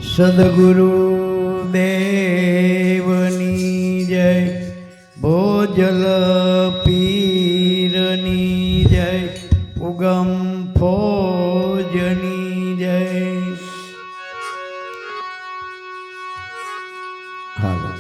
સદગુરુ દેવની જય, ભોજલ પીરની જય, ઉગમ ફોજની જય. હાલો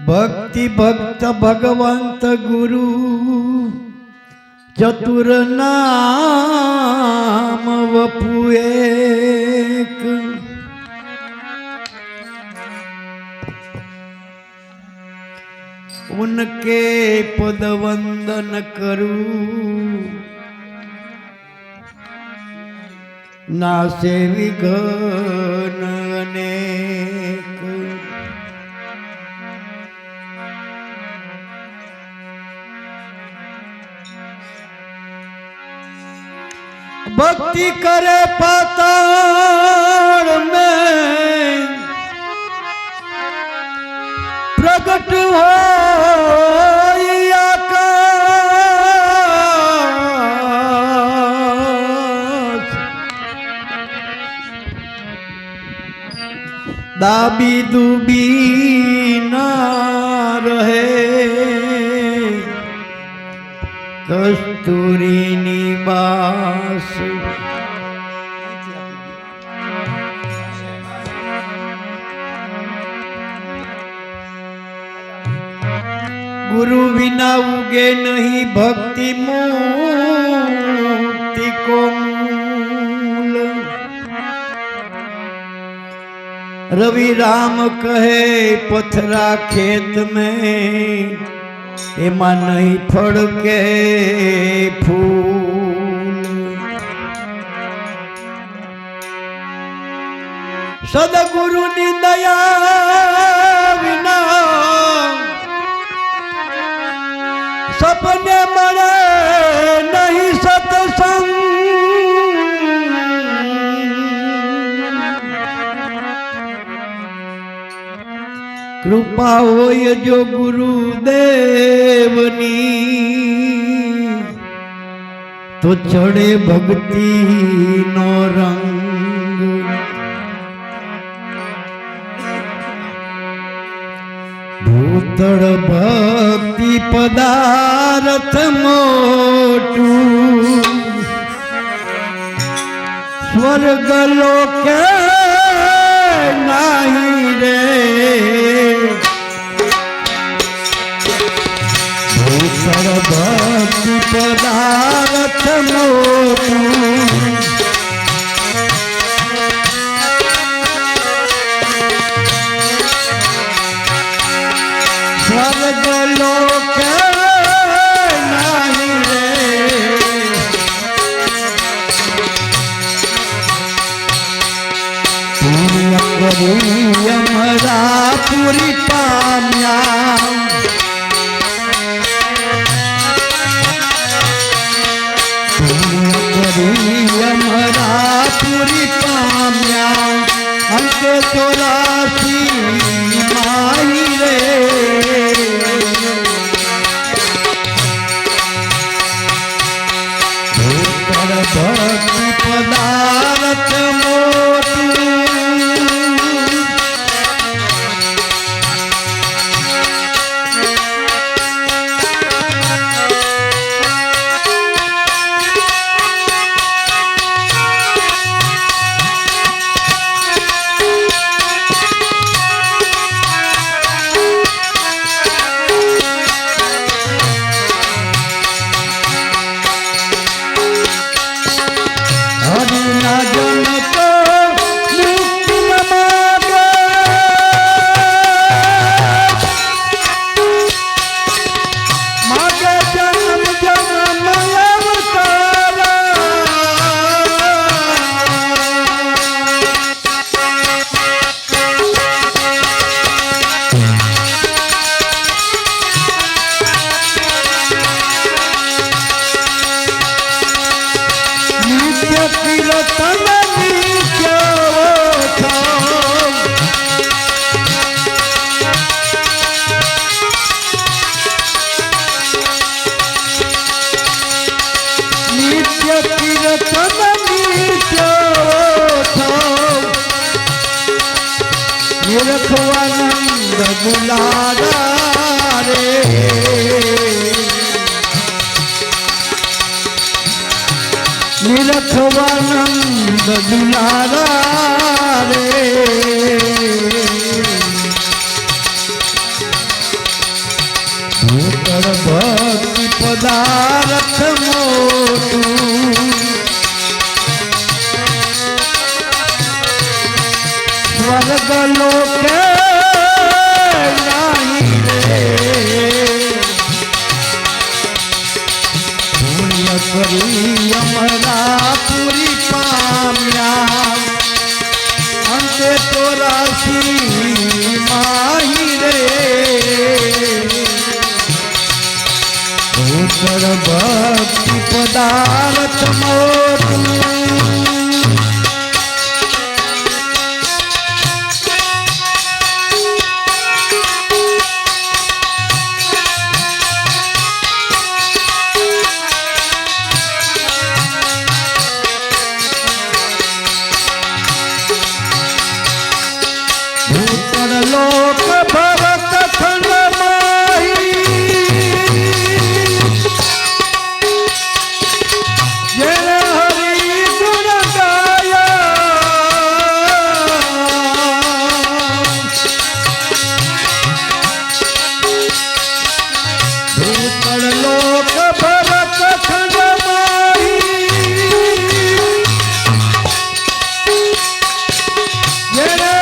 ભક્તિ ભક્ત ભગવંત ગુરુ ચતુર નામ વપુ એક. ઉનકે પદ વંદન કરું નાસે વિઘ્ન અનેક. भक्ति करे पाताल में प्रकट हो आकाश. दाबी दुबी ना रहे कस्तूरी निवास. गुरु बिना उगे नहीं भक्ति मुक्ति को मूल. रवि राम कहे पथरा खेत में एमा नहीं फड़ के फूल. सदगुरु नी दया विना सपने मरे नहीं सत्संग. कृपा होय जो गुरुदेवनी तो चढ़े भक्ति नो रंग. भूतળ भक्ति पदार्थ मोटू स्वर्ग लोके नहीं रे. भूतળ भक्ति पदार्थ मोटू स्वर्ग लोक नहीं रे. पुण्य करी हमारा पूरी पाम्या. पुण्य करी हमारा पूरी पाम्या. हमके 84 माई रे. भक्ति पदार्थ मोटू નિરખવાનંદ દુલારા રે નિરખવાનંદ દુલારા રે ભૂતળ ભક્તિ પદાર્થ મોટું સ્વર્ગ લોકે નહીં રે પુણ્ય કરી અમરા પૂરી પામ્યા અંતે તો રાશી માહી રે ભૂતળ ભક્તિ પદાર્થ મોટું લોક ભરત ખંડ જેને હરિ ગુણ ગાયા લોક ભરત ખંડ જેને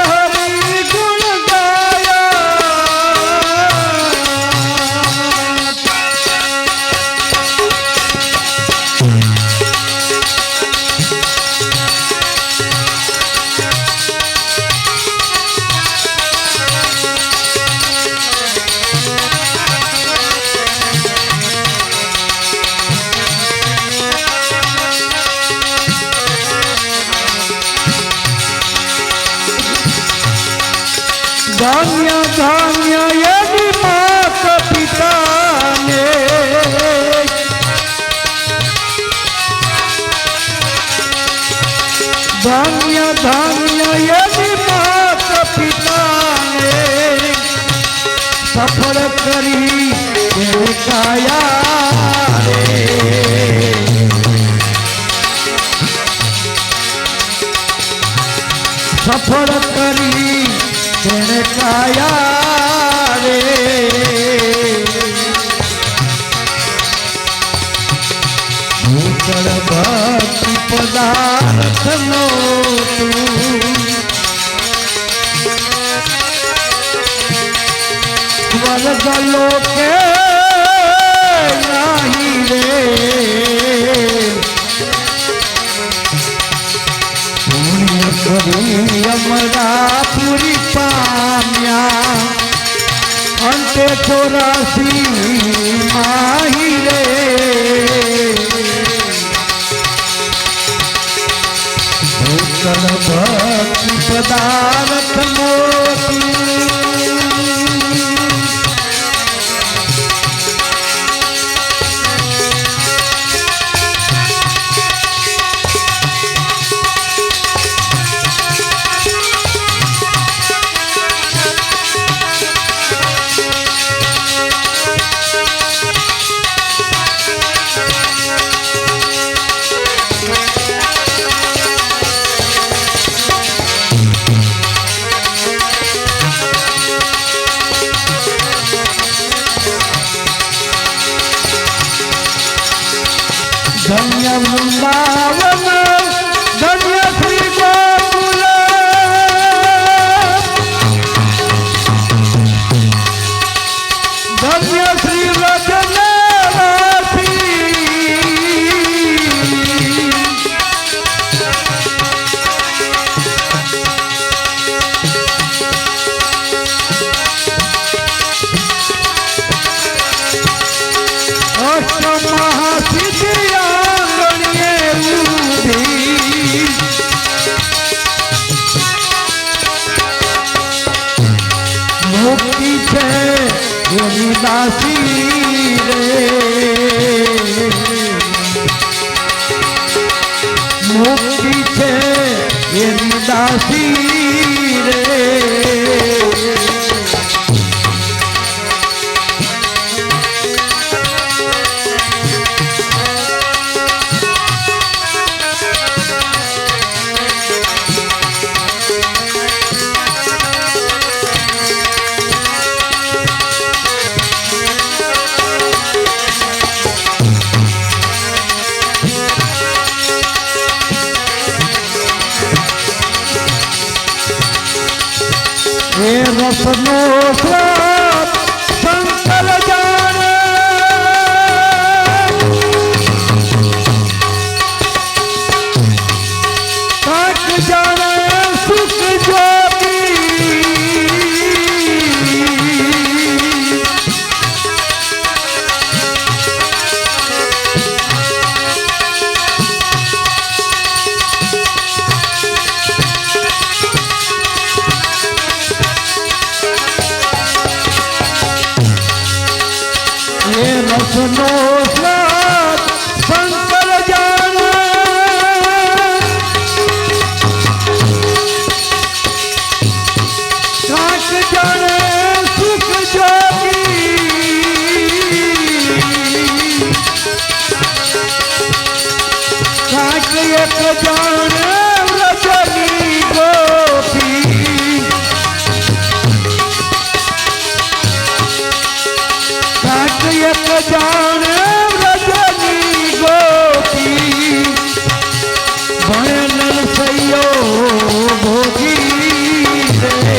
धान्य धान्य यदि मात पिता ने धान्य धान्य यदि मात पिता ने सफल करी काया रे सफल करी तेने काया रे ભૂતળ ભક્તિ પદાર્થ મોટું સ્વર્ગ લોકે નહીં રે પુણ્ય કરી અમરા પૂરી પામ્યા અંતે ચોરાસી માહી રે ભૂતળ ભક્તિ પદાર્થ મોટું ધન્ય વૃંદાવન ધન્ય શ્રી ગોકુલ ધન્ય શ્રી વ્રજવાસી અષ્ટ મહાસિદ્ધિયા મુક્તિ છે એની દાસી રે મુક્તિ છે એની દાસી રે નસનો સ્વાદ શંકર જાણે કાક જાણે સુખ જોગી રસનો સ્વાદ શંકર જાણે કાક જાણે સુખ જોગી કાક એક જાણે વ્રજની ગોપી કાક એક જાણે વ્રજની ગોપી ભણે નરસૈયો ભોગી રે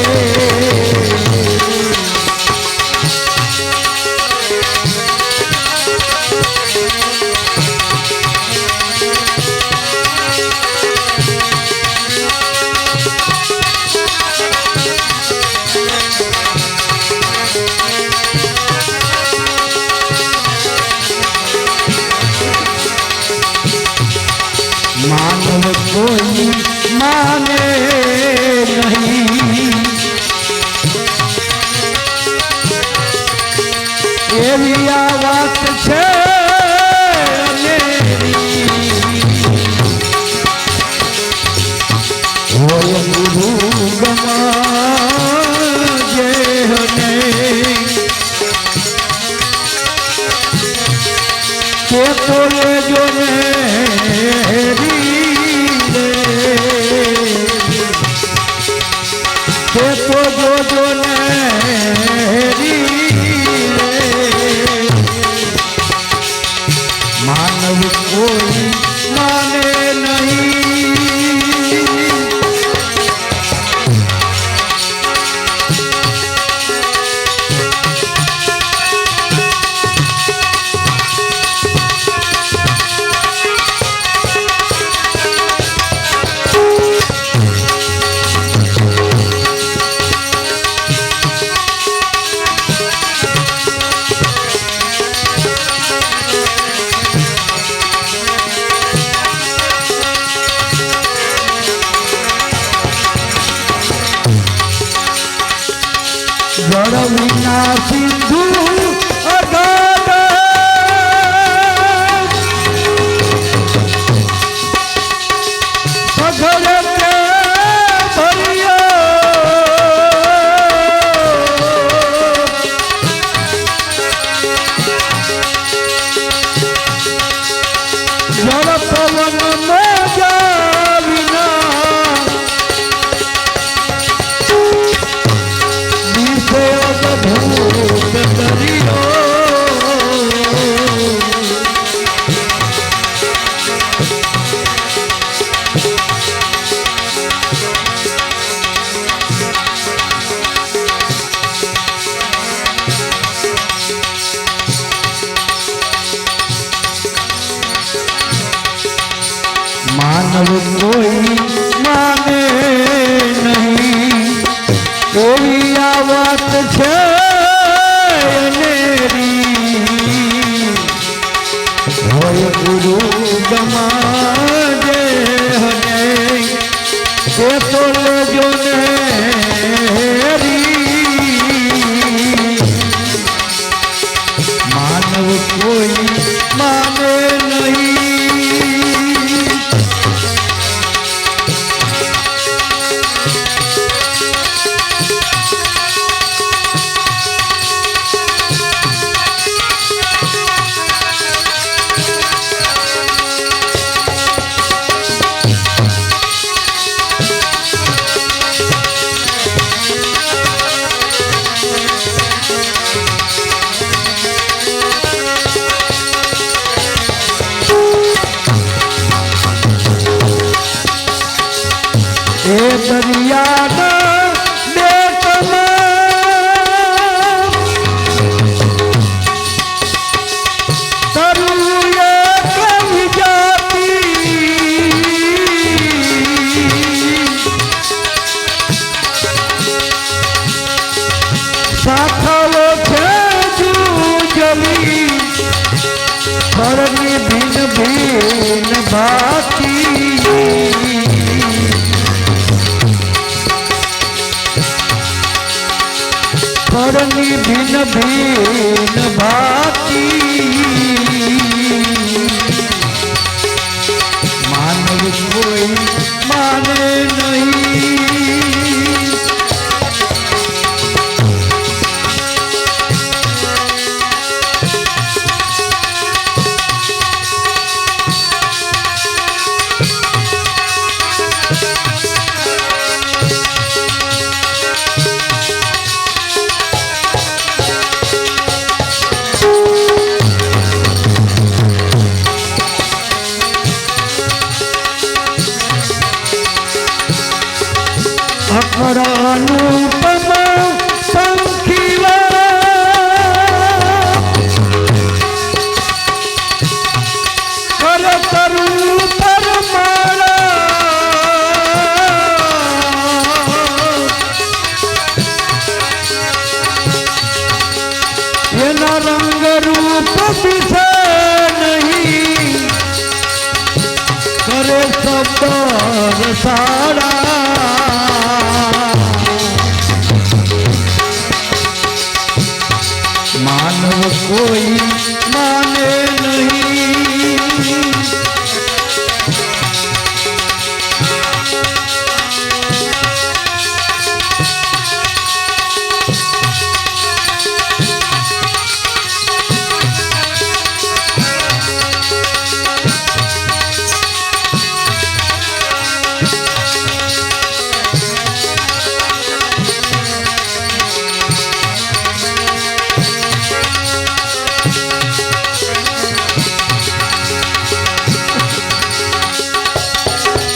માનવ કોઈ માને નહીં એવી આ વાત છે હોય ગુરુ ગમાજે કે તો લેજો ને તે તો જોજો ને માનવ કોઈ માને નહીં જળ વિના સિંધુ અગાધ સઘળ તે ભર્યો જળ પવન મોજા વિના ભૂત દરિયો માનવ કોઈ માને નહીં એવી આ વાત છે હોય ગુરુ ગમાજે કે તો લેજો ને માનવ કોઈ માને નહીં ફળની ભિન્ન ભિન્ન ભાતિ ફળની ભિન્ન ભિન્ન ભાતિ માનવ કોઈ માને નહીં અખરાનુપમ પંખીલા કર કરું પરમારા એના રંગ રૂપ દિશે નહીં કરે શબ્દ સારા માનવ કોઈ માને નહીં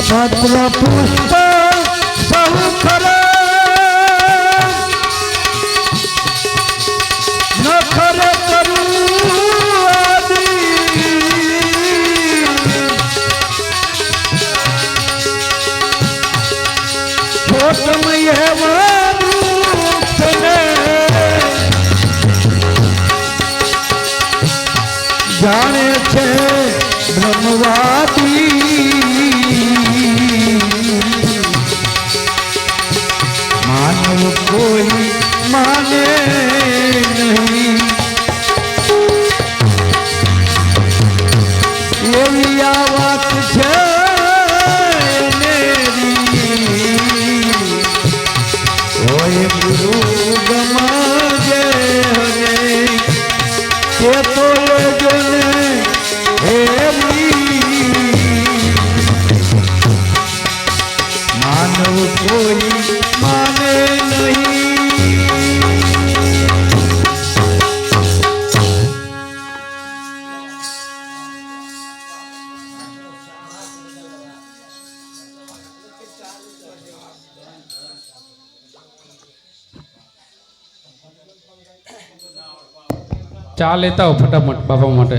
પત્ર પુષ્પ સૌ ખરા નખર કરું છોટમય વૃક્ષને જાણે છે બ્રહ્મવાદી માનવ કોઈ માને નહીં એવી આ વાત છે હોય ગુરુ ગમાજે તે તો લેજો ને માનવ કોઈ માને નહીં ચા લેતા હો ફટાફટ બાપા માટે.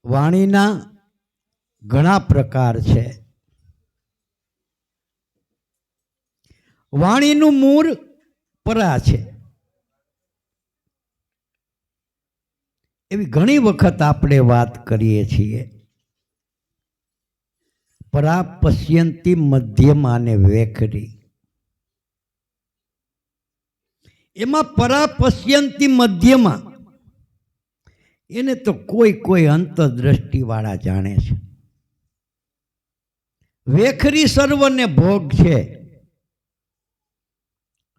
વાણીના ઘણા પ્રકાર છે. વાણીનું મૂળ પરા છે. એવી ઘણી વખત આપણે વાત કરીએ છીએ. પરા પશ્યંતી મધ્યમાને વેખરી. એમાં પરા પશ્યંતી મધ્યમાં એને તો કોઈ અંતરદ્રષ્ટિ વાળા જાણે છે. વેખરી સર્વને ભોગ છે.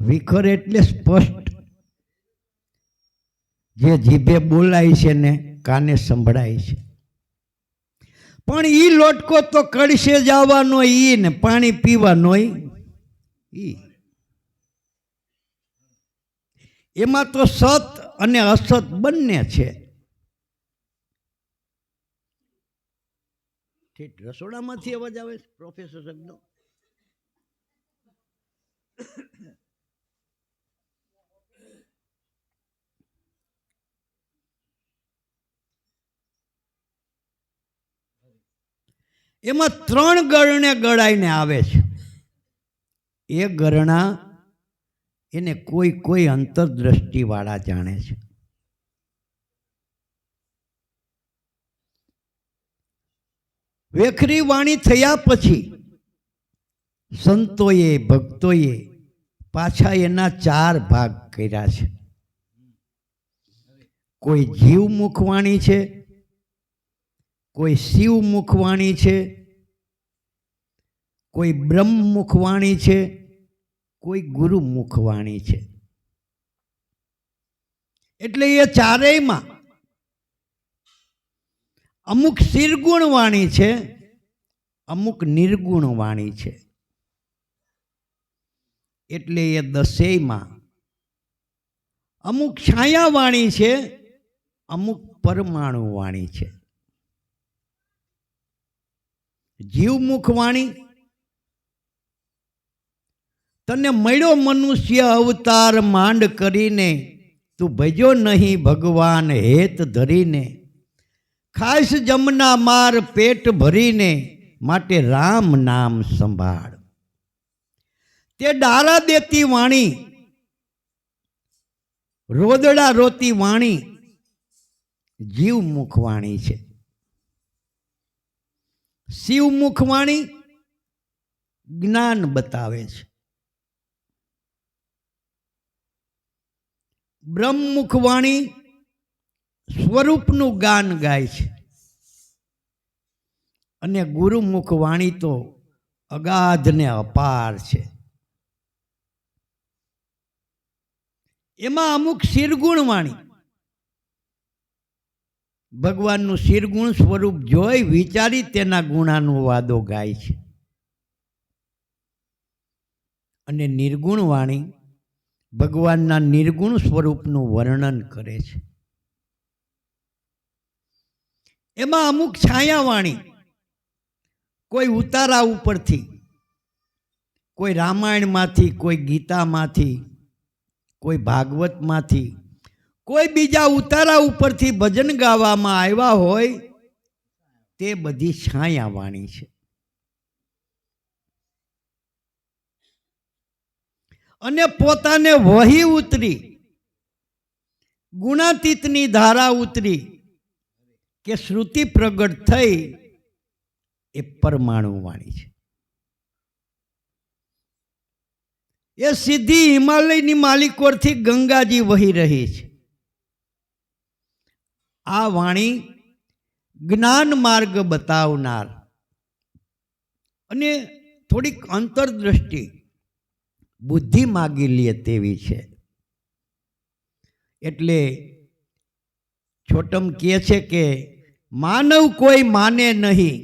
વિખર એટલે સ્પષ્ટ, જે જીભે બોલાય છે ને કાને સંભળાય છે. પણ ઈ લોટકો તો કળશે જવાનો ઈ ને પાણી પીવાનો ઈ. એમાં તો સત અને અસત બંને છે. રસોડામાંથી અવાજ આવે છે પ્રોફેસર સાહેબનો? એમાં ત્રણ ગરણે ગળાઈને આવે છે. એક ગરણા એને કોઈ અંતરદ્રષ્ટિવાળા જાણે છે. વેખરી વાણી થયા પછી સંતોએ ભક્તોએ પાછા એના 4 ભાગ કર્યા છે. કોઈ જીવ મુખવાણી છે, કોઈ શિવ મુખવાણી છે, કોઈ બ્રહ્મ મુખવાણી છે, કોઈ ગુરુ મુખવાણી છે. એટલે એ ચારેયમાં અમુક શિરગુણ વાણી છે, અમુક નિર્ગુણ વાણી છે. એટલે એ 10માં અમુક છાયા વાણી છે, અમુક પરમાણુ વાણી છે. જીવમુખ વાણી, તને મળ્યો મનુષ્ય અવતાર માંડ કરીને, તું ભજ્યો નહીં ભગવાન હેત ધરીને, ખાસ જમના માર પેટ ભરીને, માટે રામ નામ સંભાળ. તે ડારા દેતી વાણી, રોદડા રોતી વાણી જીવમુખ વાણી છે. શિવમુખ વાણી જ્ઞાન બતાવે છે. બ્રહ્મમુખ વાણી સ્વરૂપનું ગાન ગાય છે. અને ગુરુમુખ વાણી તો અગાધ ને અપાર છે. એમાં અમુક શિરગુણ વાણી ભગવાનનું શિરગુણ સ્વરૂપ જોઈ વિચારી તેના ગુણાનુવાદો ગાય છે. અને નિર્ગુણ વાણી ભગવાનના નિર્ગુણ સ્વરૂપનું વર્ણન કરે છે. એમાં અમુક છાયા વાણી કોઈ ઉતારા ઉપરથી, કોઈ રામાયણમાંથી, કોઈ ગીતામાંથી, કોઈ ભાગવતમાંથી, કોઈ બીજા ઉતારા ઉપરથી ભજન ગાવામાં આવ્યા હોય તે બધી છાયા વાણી છે. અને પોતાને વહી ઉતરી, ગુણાતીતની ધારા ઉતરી કે શ્રુતિ પ્રગટ થઈ એ પરમાણુ વાણી છે. એ સીધી હિમાલયની માલિકોરથી ગંગાજી વહી રહી છે. આ વાણી જ્ઞાન માર્ગ બતાવનાર અને થોડીક અંતરદ્રષ્ટિ બુદ્ધિ માગી લે તેવી છે. એટલે છોટમ કહે છે કે માનવ કોઈ માને નહીં,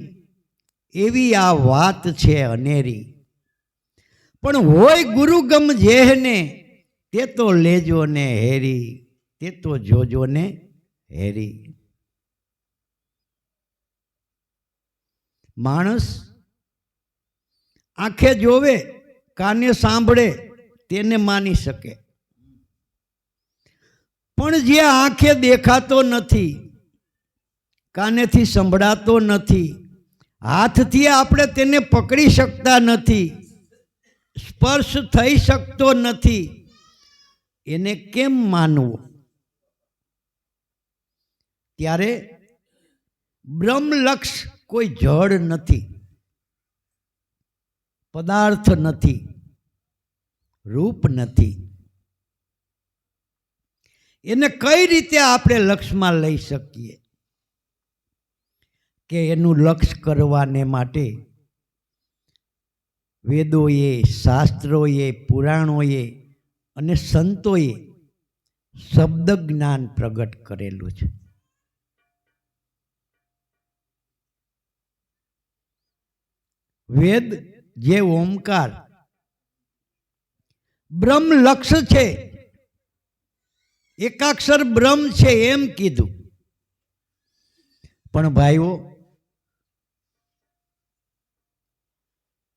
એવી આ વાત છે અનેરી. પણ હોય ગુરુગમ જેહને, તે તો લેજો ને હેરી, તે તો જોજો ને હેરી. માણસ આંખે જોવે, કાને સાંભળે તેને માની શકે, પણ જે આંખે દેખાતો નથી, કાનેથી સંભળાતો નથી, હાથથી આપણે તેને પકડી શકતા નથી, સ્પર્શ થઈ શકતો નથી, એને કેમ માનવો? ત્યારે બ્રહ્મલક્ષ કોઈ જડ નથી, પદાર્થ નથી, રૂપ નથી. એને કઈ રીતે આપણે લક્ષમાં લઈ શકીએ? કે એનું લક્ષ કરવાને માટે વેદોએ, શાસ્ત્રોએ, પુરાણોએ અને સંતોએ શબ્દ જ્ઞાન પ્રગટ કરેલું છે. વેદ જે ઓમકાર બ્રહ્મ લક્ષ છે, એકાક્ષર બ્રહ્મ છે એમ કીધું. પણ ભાઈઓ,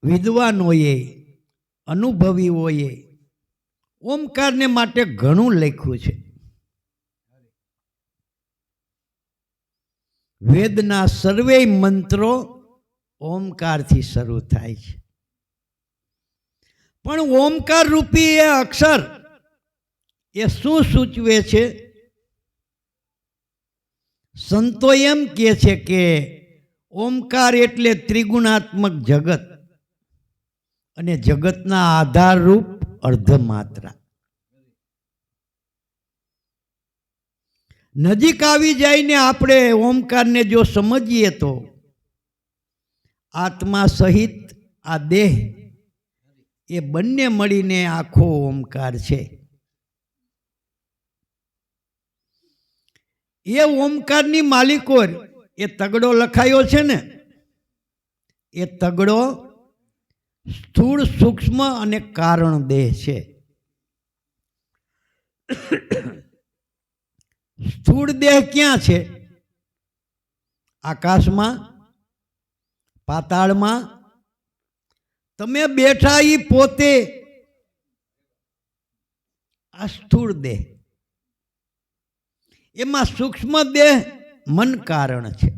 વિદ્વાનોએ, અનુભવીઓએ ઓમકારને માટે ઘણું લખ્યું છે. વેદના સર્વેય મંત્રો ઓમકારથી શરૂ થાય છે. પણ ઓમકાર રૂપી એ અક્ષર એ શું સૂચવે છે? સંતો એમ કહે છે કે ઓમકાર એટલે ત્રિગુણાત્મક જગત અને જગતના આધારરૂપ અર્ધમાત્રા. નજીક આવી જઈને આપણે ઓમકારને જો સમજીએ તો આત્મા સહિત આ દેહ એ બંને મળીને આખો ઓમકાર છે. એ ઓમકારની માલિકોર એ તગડો લખાયો છે ને, એ તગડો સ્થૂળ, સૂક્ષ્મ અને કારણ દેહ છે. સ્થૂળ દેહ ક્યાં છે? આકાશમાં, પાતાળમાં. તમે બેઠા ઈ પોતે આ સ્થૂળ દેહ. એમાં સૂક્ષ્મ દેહ મન કારણ છે.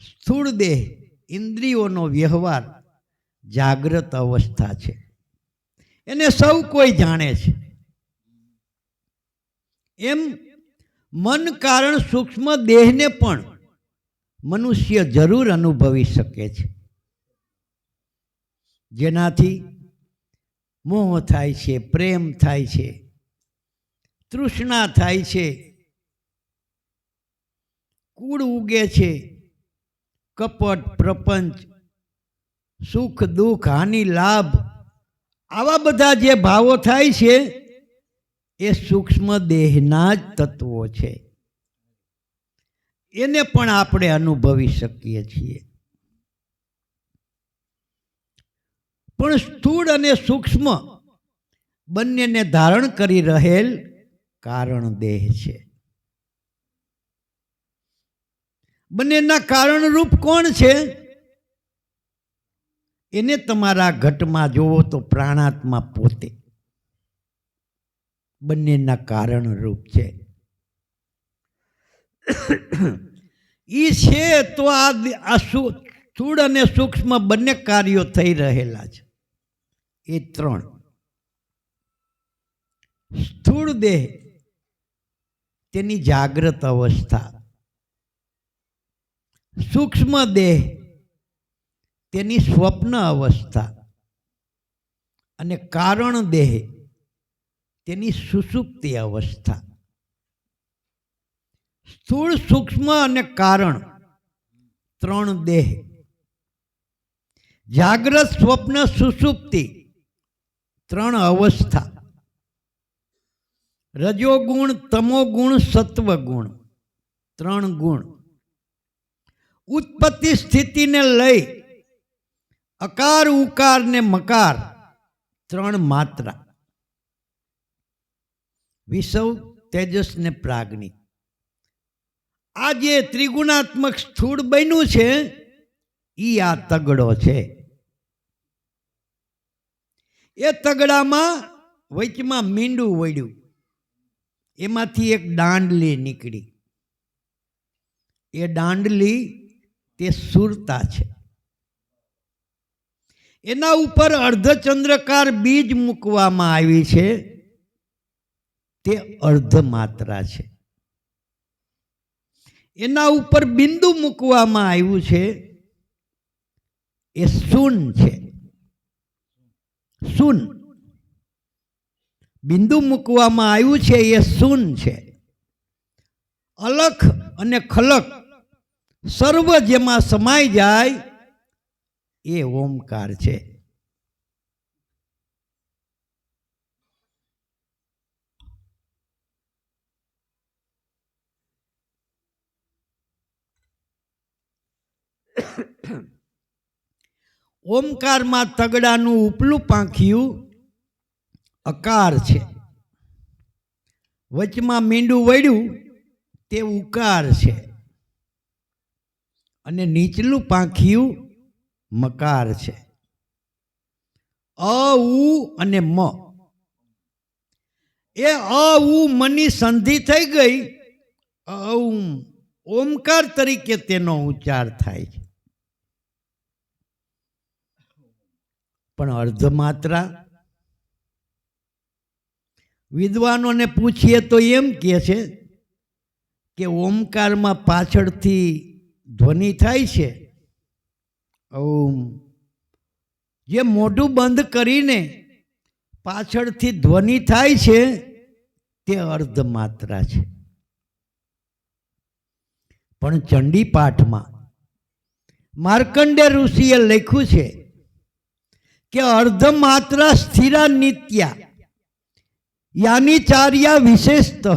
સ્થૂળ દેહ ઇન્દ્રિયોનો વ્યવહાર જાગ્રત અવસ્થા છે. એને સૌ કોઈ જાણે છે. એમ મન કારણ સૂક્ષ્મ દેહને પણ મનુષ્ય જરૂર અનુભવી શકે છે. જેનાથી મોહ થાય છે, પ્રેમ થાય છે, તૃષ્ણા થાય છે, કૂડ ઉગે છે, કપટ, પ્રપંચ, સુખ દુઃખ, હાનિ લાભ, આવા બધા જે ભાવો થાય છે એ સૂક્ષ્મ દેહના જ તત્વો છે. એને પણ આપણે અનુભવી શકીએ છીએ. પણ સ્થૂળ અને સૂક્ષ્મ બંનેને ધારણ કરી રહેલ કારણ દેહ છે. બંનેના કારણરૂપ કોણ છે? એને તમારા ઘટમાં જોવો તો પ્રાણાત્મા પોતે બંનેના કારણરૂપ છે. ઈ છે તો આ સ્થૂળ અને સૂક્ષ્મ બંને કાર્યો થઈ રહેલા છે. એ ત્રણ. સ્થૂળ દેહ તેની જાગ્રત અવસ્થા, સૂક્ષ્મ દેહ તેની સ્વપ્ન અવસ્થા અને કારણ દેહ તેની સુષુપ્તિ અવસ્થા. સ્થૂળ, સૂક્ષ્મ અને કારણ ત્રણ દેહ. જાગ્રત, સ્વપ્ન, સુષુપ્તિ ત્રણ અવસ્થા. રજોગુણ, તમોગુણ, સત્વગુણ ત્રણ ગુણ. ઉત્પત્તિ સ્થિતિને લઈ અકાર, ઉકાર ને મકાર ત્રણ માત્રા. વિષવ, તેજસ ને પ્રાજ્ઞિક. આ જે ત્રિગુણાત્મક સ્થૂળ બન્યું છે ઈ આ તગડો છે. એ તગડામાં વચમાં મીંડું વળ્યું, એમાંથી એક દાંડલી નીકળી. એ દાંડલી તે સુરતા છે. એના ઉપર અર્ધચંદ્રકાર બીજ મૂકવામાં આવી છે, તે અર્ધમાત્રા છે. એના ઉપર બિંદુ મૂકવામાં આવ્યું છે, એ શૂન છે. શૂન બિંદુ મૂકવામાં આવ્યું છે એ શૂન છે. અલખ અને ખલક સર્વ જેમાં સમાઈ જાય એ ઓમકાર છે. ઓમકારમાં તગડાનું ઉપલું પાંખિયું અકાર છે, વચમાં મીંડું વળ્યું તે ઉકાર છે, અને નીચલું પાંખિયું મકાર છે. અ, ઉ અને મ. એ અ, ઉ, મની સંધિ થઈ ગઈ. ઓમકાર તરીકે તેનો ઉચ્ચાર થાય છે. પણ અર્ધમાત્રા વિદ્વાનોને પૂછીએ તો એમ કહે છે કે ઓમકારમાં પાછળથી ધ્વનિ થાય છે ઓમ, જે મોઢું બંધ કરીને પાછળથી ધ્વનિ થાય છે તે અર્ધ માત્રા છે. પણ ચંડી પાઠમાં માર્કંડે ઋષિએ લખ્યું છે કે અર્ધ માત્રા સ્થિરા નિત્યા યાની ચાર્યા વિશેષતઃ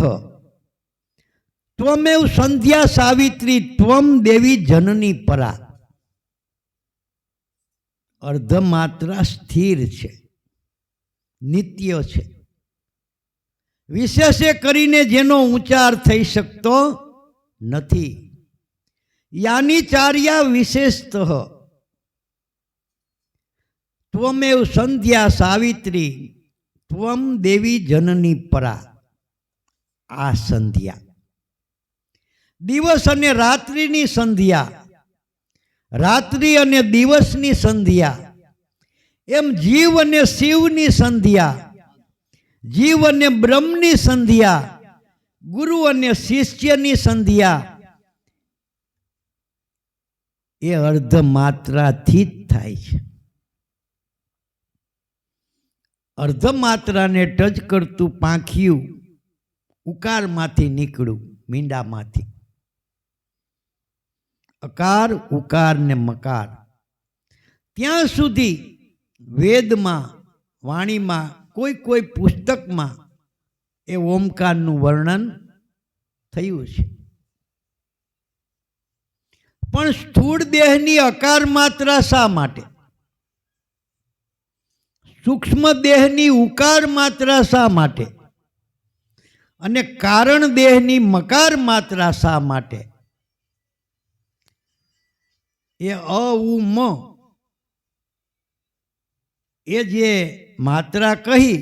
ત્વમેવ સંધ્યા સાવિત્રી ત્વમ દેવી જનની પરા. અર્ધ માત્રા સ્થિર છે, નિત્ય છે, વિશેષે કરીને જેનો ઉચ્ચાર થઈ શકતો નથી. યાની ચાર્યા વિશેષતઃ ત્વમેવ સંધ્યા સાવિત્રી ત્વમ દેવી જનની પરા. આ સંધ્યા દિવસ અને રાત્રિની સંધ્યા, રાત્રિ અને દિવસની સંધ્યા, એમ જીવ અને શિવની સંધ્યા, જીવ અને બ્રહ્મની સંધ્યા, ગુરુ અને શિષ્યની સંધ્યા એ અર્ધ માત્રાથી જ થાય છે. અર્ધ માત્રાને ટચ કરતું પાંખિયું ઉકારમાંથી નીકળ્યું, મીંડામાંથી. અકાર ઉકાર ને મકાર, ત્યાં સુધી વેદમાં વાણીમાં કોઈ કોઈ પુસ્તકમાં એ ઓમકારનું વર્ણન થયું છે. પણ સ્થૂળ દેહની અકાર માત્રા શા માટે, સૂક્ષ્મ દેહની ઉકાર માત્રા શા માટે અને કારણ દેહની મકાર માત્રા શા માટે? એ અ ઉ મ એ જે માત્રા કહી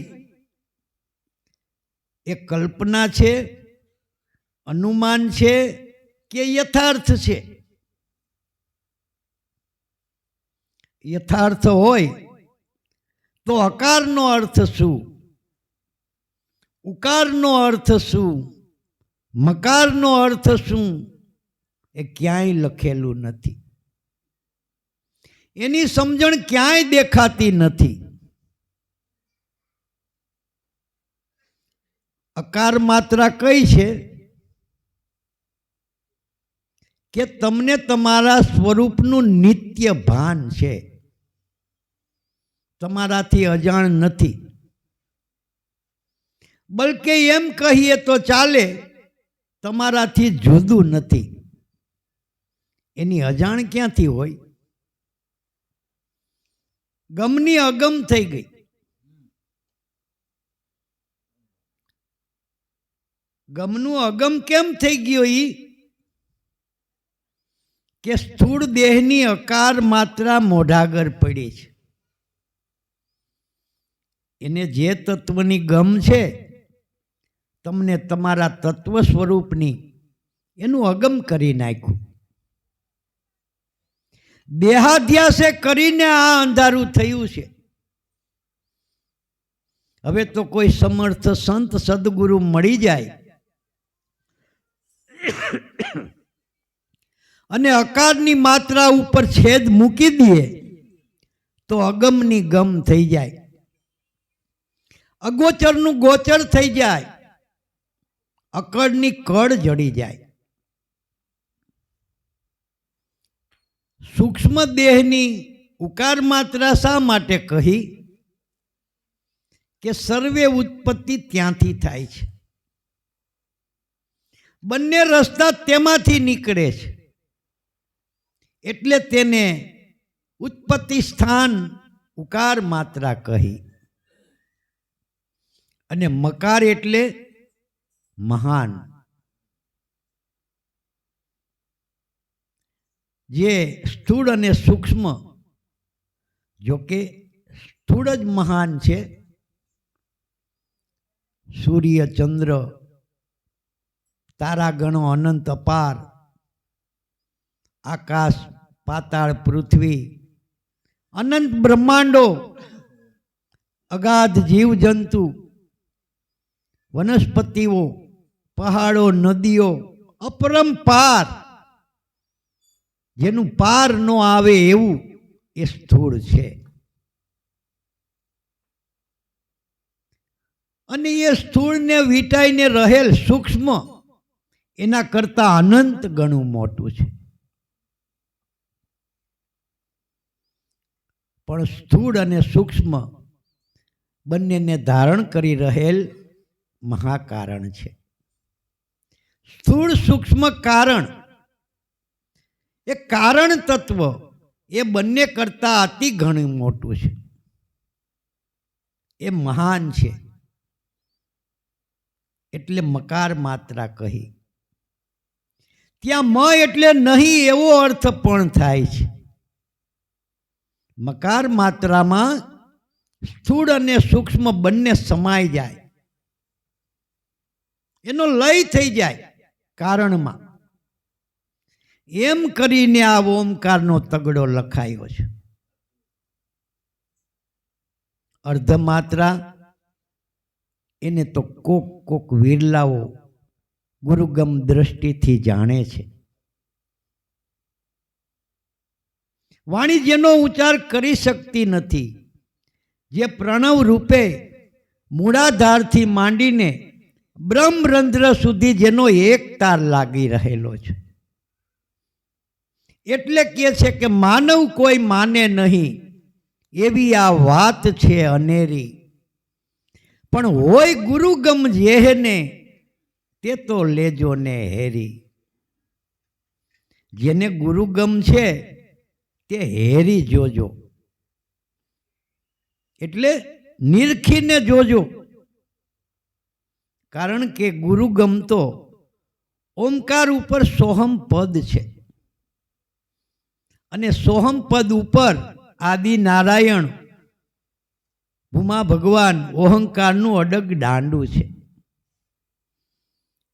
એ કલ્પના છે, અનુમાન છે કે યથાર્થ છે? યથાર્થ હોય તો અકારનો અર્થ શું, ઉકારનો અર્થ શું, મકારનો અર્થ શું એ ક્યાંય લખેલું નથી. એની સમજણ ક્યાંય દેખાતી નથી. અકાર માત્રા કઈ છે કે તમને તમારા સ્વરૂપનું નિત્ય ભાન છે, તમારાથી અજાણ નથી. બલકે એમ કહીએ તો ચાલે, તમારાથી જુદું નથી. એની અજાણ ક્યાંથી હોય? ગમની અગમ થઈ ગઈ. ગમનું અગમ કેમ થઈ ગયો? કે સ્થૂળ દેહની અકાર માત્રા મોઢાગર પડી છે. એને જે તત્વની ગમ છે, તમને તમારા તત્વ સ્વરૂપની એનું અગમ કરી નાખ્યું. દેહાધ્યાસે કરીને આ અંધારું થયું છે. હવે તો કોઈ સમર્થ સંત સદગુરુ મળી જાય અને અકારની માત્રા ઉપર છેદ મૂકી દે તો અગમની ગમ થઈ જાય, અગોચરનું ગોચર થઈ જાય, અકળની કળ જડી જાય. સૂક્ષ્મ દેહની ઉકાર માત્રા શા માટે કહી? કે સર્વે ઉત્પત્તિ ત્યાંથી થાય છે, બંને રસ્તા તેમાંથી નીકળે છે, એટલે તેને ઉત્પત્તિ સ્થાન ઉકાર માત્રા કહી. અને મકાર એટલે મહાન, જે સ્થૂળ અને સૂક્ષ્મ, જોકે સ્થૂળ જ મહાન છે. સૂર્ય ચંદ્ર તારાગણો અનંત અપાર, આકાશ પાતાળ પૃથ્વી, અનંત બ્રહ્માંડો, અગાધ જીવજંતુ, વનસ્પતિઓ, પહાડો, નદીઓ, અપરંપાર, જેનું પાર ન આવે એવું એ સ્થૂળ છે. અને એ સ્થૂળને વીંટાઈને રહેલ સૂક્ષ્મ એના કરતા અનંત ગણું મોટું છે. પણ સ્થૂળ અને સૂક્ષ્મ બંનેને ધારણ કરી રહેલ મહાકારણ છે. સ્થૂળ સૂક્ષ્મ કારણ, એ કારણ તત્વ એ બંને કરતા અતિ ઘણું મોટું છે. એ મહાન છે. એટલે મકાર માત્રા કહી. ત્યાં મ એટલે નહીં એવો અર્થ પણ થાય છે. મકાર માત્રામાં સ્થૂળ અને સૂક્ષ્મ બંને સમાઈ જાય, એનો લય થઈ જાય કારણમાં. એમ કરીને આ ઓમકારનો તગડો લખાયો છે. અર્ધમાત્રા એને તો કોક વિરલાઓ ગુરુગમ દ્રષ્ટિથી જાણે છે. વાણી જેનો ઉચ્ચાર કરી શકતી નથી, જે પ્રણવ રૂપે મૂળાધારથી માંડીને બ્રહ્મરંધ્ર સુધી જેનો એક તાર લાગી રહેલો છે. એટલે કહે છે કે માનવ કોઈ માને નહીં એવી આ વાત છે અનેરી. પણ હોય ગુરુગમ જેહને તે તો લેજો ને હેરી. જેને ગુરુગમ છે તે હેરી જોજો, એટલે નિરખીને જોજો. કારણ કે ગુરુગમ તો ઓમકાર ઉપર સોહમ પદ છે, અને સોહમ પદ ઉપર આદિ નારાયણ ભૂમા ભગવાન ઓહંકારનું અડગ દાંડું છે.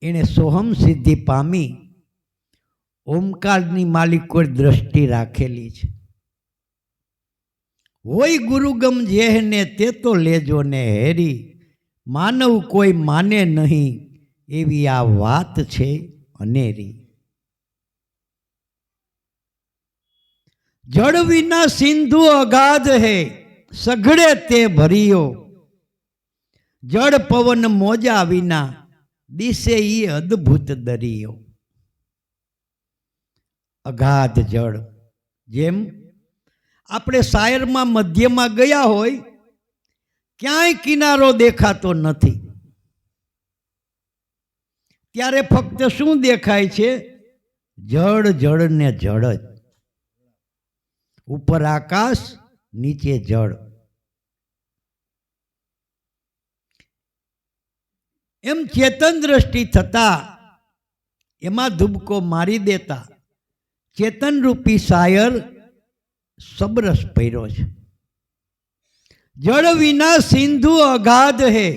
એણે સોહમ સિદ્ધિ પામી ઓમકારની માલિકો દ્રષ્ટિ રાખેલી છે. હોય ગુરુગમ જેહને તે તો લેજો ને હેરી. માનવ કોઈ માને નહીં એવી આ વાત છે અનેરી. જળ વિના સિંધુ અગાધ હે સઘળે તે ભરિયો. જળ પવન મોજા વિના દિશે ઈ અદ્ભુત દરિયો. અગાધ જળ, જેમ આપણે શાયરમાં મધ્યમાં ગયા હોય, ક્યાંય કિનારો દેખાતો નથી, ત્યારે ફક્ત શું દેખાય છે? જળ, જળ ને જળ જ. ઉપર આકાશ, નીચે જળ. એમ ચેતન દ્રષ્ટિ થતા એમાં ધુબકો મારી દેતા ચેતન રૂપી શાયર સબરસ ભર્યો છે. જળ વિના સિંધુ અગાધ હે,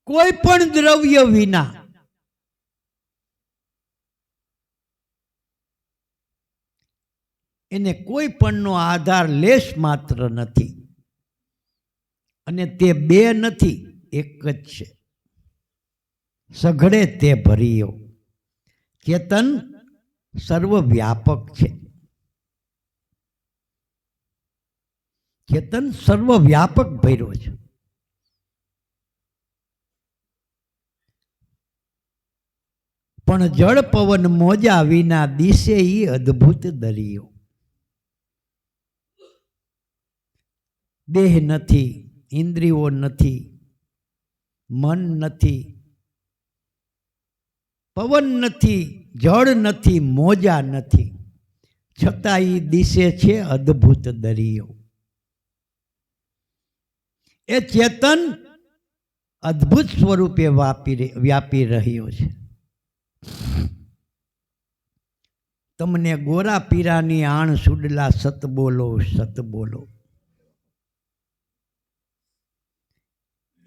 કોઈ પણ દ્રવ્ય વિના. એને કોઈ પણનો આધાર લેશ માત્ર નથી, અને તે બે નથી, એક જ છે. સઘળે તે ભરિયો. ચેતન સર્વવ્યાપક છે. ચેતન સર્વવ્યાપક ભર્યો છે. પણ જળ પવન મોજા વિના દિશે ઈ અદ્ભુત દરિયો. દેહ નથી, ઇન્દ્રિયો નથી, મન નથી, પવન નથી, જળ નથી, મોજા નથી, છતાં એ દિશે છે અદ્ભુત દરિયો. એ ચેતન અદ્ભુત સ્વરૂપે વ્યાપી રહ્યો છે. તમને ગોરા પીરાની આણ સુડલા સત બોલો, સત બોલો.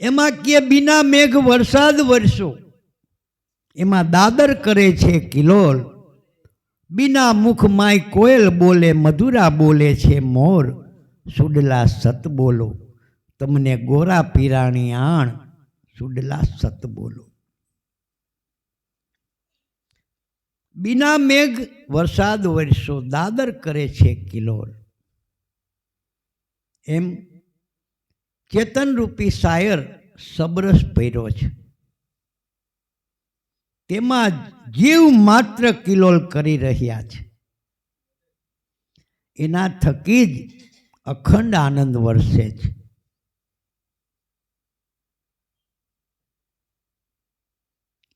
એમાં કે બિના મેઘ વરસાદ વરસો, એમાં દાદર કરે છે કિલોલ. બિના મુખ માય કોયલ બોલે, મધુરા બોલે છે મોર. સુડલા સત બોલો, તમને ગોરા પીરાણી આણ સુડલા સત બોલો. બિના મેઘ વરસાદ વરસો દાદર કરે છે કિલોલ. એમ ચેતનરૂપી શાયર સબરસ ભર્યો છે. તેમાં જીવ માત્ર કિલોલ કરી રહ્યા છે. એના થકી જ અખંડ આનંદ વરસે છે.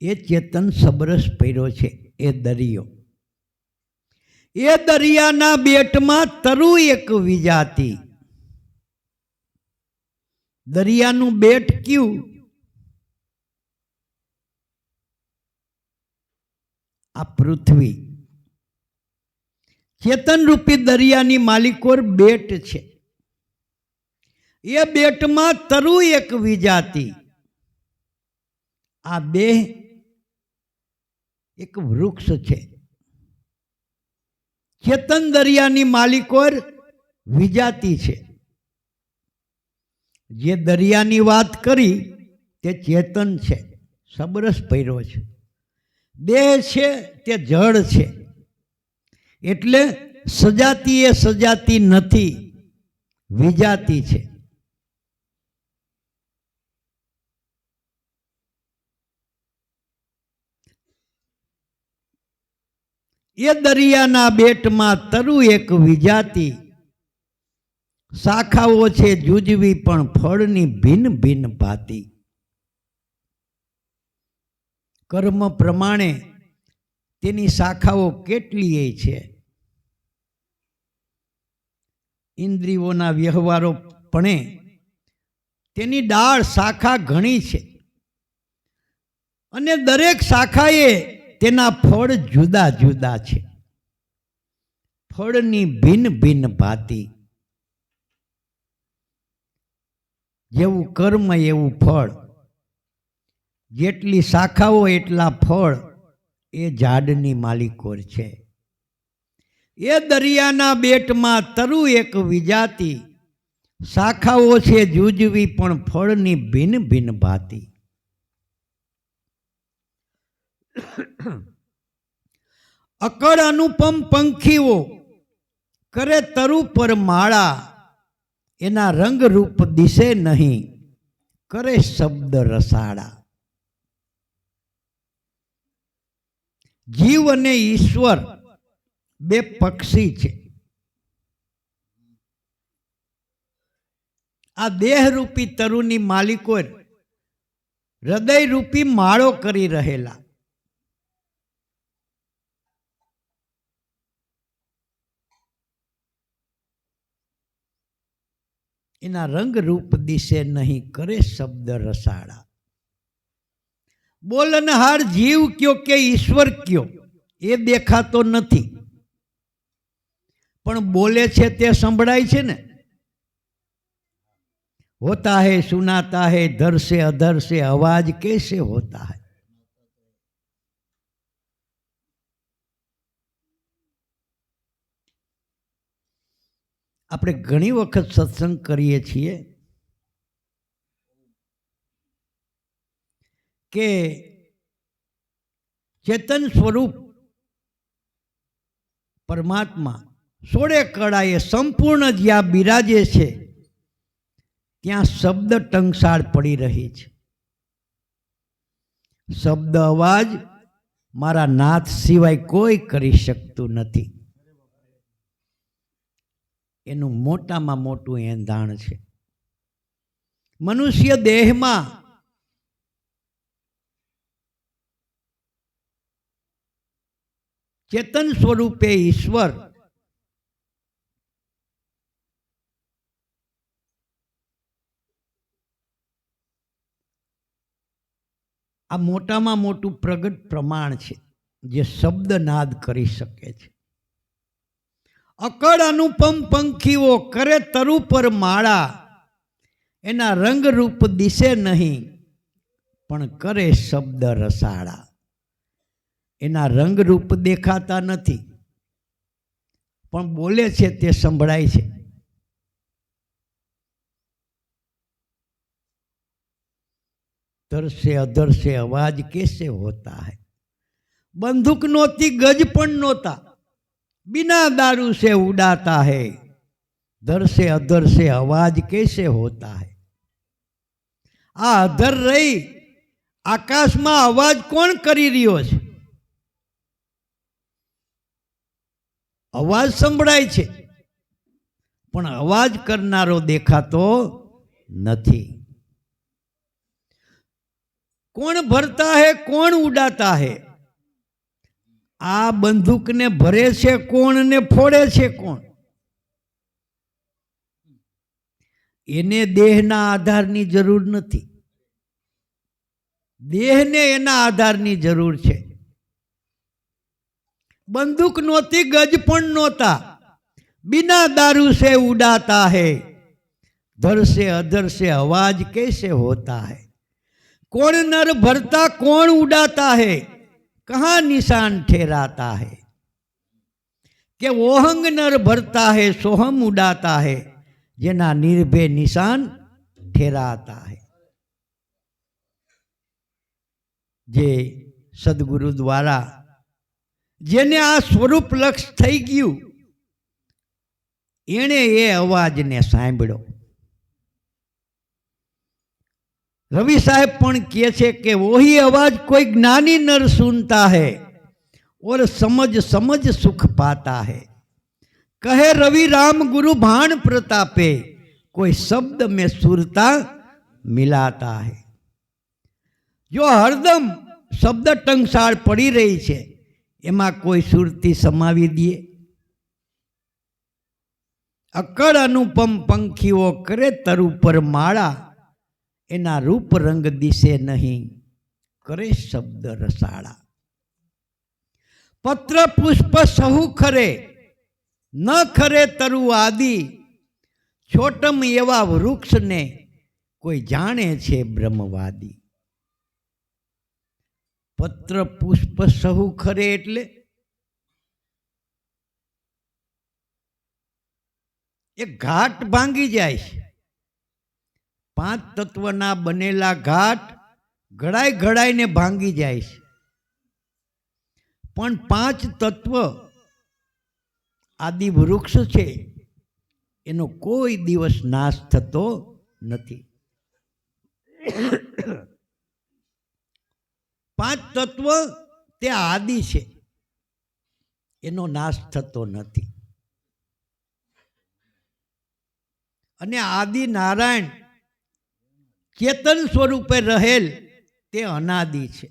એ ચેતન સબરસ ભર્યો છે એ દરિયો. એ દરિયાના બેટમાં તરુ એક વિજાતી. દરિયાનું બેટ કયું? આ પૃથ્વી. ચેતન રૂપી દરિયાની માલિકોર બેટ છે. એ બેટમાં તરુ એક વિજાતી. આ બે એક વૃક્ષ છે. ચેતન દરિયાની માલિકોર વિજાતી છે. જે દરિયાની વાત કરી તે ચેતન છે, સબરસ ભર્યો છે. દેહ છે તે જળ છે. એટલે સજાતી એ સજાતી નથી, વિજાતી છે. એ દરિયાના બેટમાં તરુ એક વિજાતી. શાખાઓ છે જુજવી પણ ફળની ભિન્ન ભિન્ન ભાતી. કર્મ પ્રમાણે તેની શાખાઓ કેટલીય છે. ઇન્દ્રિયોના વ્યવહારો પણ તેની ડાળ શાખા ઘણી છે. અને દરેક શાખાએ તેના ફળ જુદા જુદા છે. ફળની ભિન્ન ભિન્ન ભાતી. જેવું કર્મ એવું ફળ. જેટલી શાખાઓ એટલા ફળ. એ ઝાડની માલિકોર છે. એ દરિયાના બેટમાં તરુ એક વિજાતી. શાખાઓ છે જુજવી પણ ફળની ભિન્ન ભિન્ન ભાતી. અકળ અનુપમ પંખીઓ કરે તરુ પર માળા. એના રંગ રૂપ દિશે નહીં, કરે શબ્દ રસાળા. જીવ અને ઈશ્વર બે પક્ષી છે. આ દેહરૂપી તરુની માલિકો હૃદયરૂપી માળો કરી રહેલા. એના રંગ રૂપ દિશે નહીં, કરે શબ્દ રસાળા. બોલનહાર જીવ કયો કે ઈશ્વર કયો એ દેખાતો નથી, પણ બોલે છે તે સંભળાય છે ને. હોતા હૈ સુનાતા હૈ ધર સે અધર સે અવાજ कैसे होता है. આપણે ઘણી વખત સત્સંગ કરીએ છીએ કે ચેતન સ્વરૂપ પરમાત્મા સોળે કળાએ સંપૂર્ણ જ્યાં બિરાજે છે ત્યાં શબ્દ ટંકશાળ પડી રહી છે. શબ્દ અવાજ મારા નાથ સિવાય કોઈ કરી શકતું નથી. એનું મોટામાં મોટું એંધાણ છે. મનુષ્ય દેહમાં ચેતન સ્વરૂપે ઈશ્વર આ મોટામાં મોટું પ્રગટ પ્રમાણ છે જે શબ્દનાદ કરી શકે છે. અકળ અનુપમ પંખીઓ કરે તરુ પર માળા. એના રંગ રૂપ દિશે નહીં, પણ કરે શબ્દ રસાળા. એના રંગ રૂપ દેખાતા નથી, પણ બોલે છે તે સંભળાય છે. धर से अधर से अवाज कैसे होता है। बंदूक नोती गज पण नोता, बिना दारू से उड़ाता है। धर से अधर से अवाज कैसे होता है। आ अधर रही आकाश में अवाज कोण करी रह्यो छे। अवाज संभळाय छे पण अवाज करनारो देखातो नहीं। कौन भरता है कौन उड़ाता है। आ बंदूक ने भरे छे कोण ने फोड़े छे कोण। एने देहना आधारनी जरूर नहीं, देहने एना आधारनी जरूर छे। बंदूक नोती गज पण नोता, बिना दारू से उड़ाता है। धर से अधर से आवाज कैसे होता है। कौन नर भरता कौन उड़ाता है, कहाँ निशान ठहराता है। कि ओहंग नर भरता है सोहम उड़ाता है, जेना निर्भय निशान ठहराता है। जे सदगुरु द्वारा जेने आ स्वरूप लक्ष्य थई गयुं, एणे ए अवाज ने सांभळ्यो। रवि साहेब पण कहे छे कि वही आवाज कोई ज्ञानी नर सुनता है और समझ समझ सुख पाता है। कहे रवि राम गुरु भान प्रतापे, कोई शब्द में सुरता मिलाता है। जो हरदम शब्द टंकसाळ पड़ी रही है, एमा कोई सुरती समावी दिए। अकड़ अनुपम पंखीओ करे तरु पर माड़ा, एना रूप रंग दिसे नहीं करे शब्द रसाड़ा। पत्र पुष्प सहु खरे न खरे तरु आदि, छोटम एवा वृक्ष ने कोई जाने छे ब्रह्मवादी। पत्र पुष्प सहु खरे एटले एक घाट भांगी जाय छे। 5 तत्वना बनेला घाट घड़ाई घड़ाई ने भांगी जाय छे, पण 5 तत्व आदि वृक्ष छे एनो कोई दिवस नाश थतो नथी। 5 तत्व ते आदि छे, एनो नाश थतो नथी। अने आदि नारायण चेतन स्वरूपे रहेल ते अनादि छे,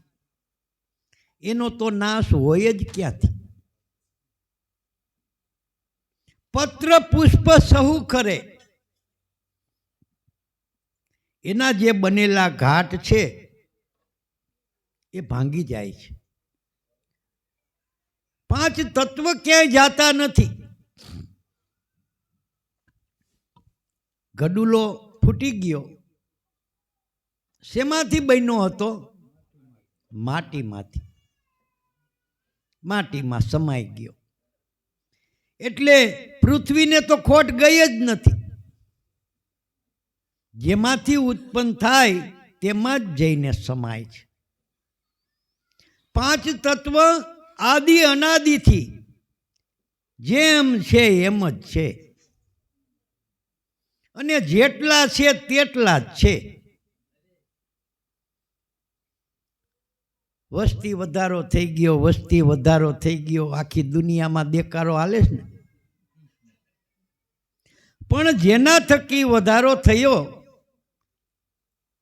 एनो तो नाश होय ज क्यांथी। पत्र पुष्प सहु करे, एना जे बनेला घाट छे ए भांगी जाय छे। 5 तत्व क्यांय जाता नथी। गडुलो फूटी गयो, शेमाथी बन्यो हतो? माटीमाथी, माटीमां समाई गयो। एटले पृथ्वीने तो खोट गई ज नथी। जेमांथी उत्पन्न थाय तेमां ज जईने समाय छे। 5 तत्व आदि अनादि थी जेम छे एम ज छे, अने जेटला छे तेटला ज छे। वस्ती वधारो थई गयो, वस्ती वधारो थई गयो, आखी दुनिया में देकारो हाले छे ने। पण जेना थकी वधारो थयो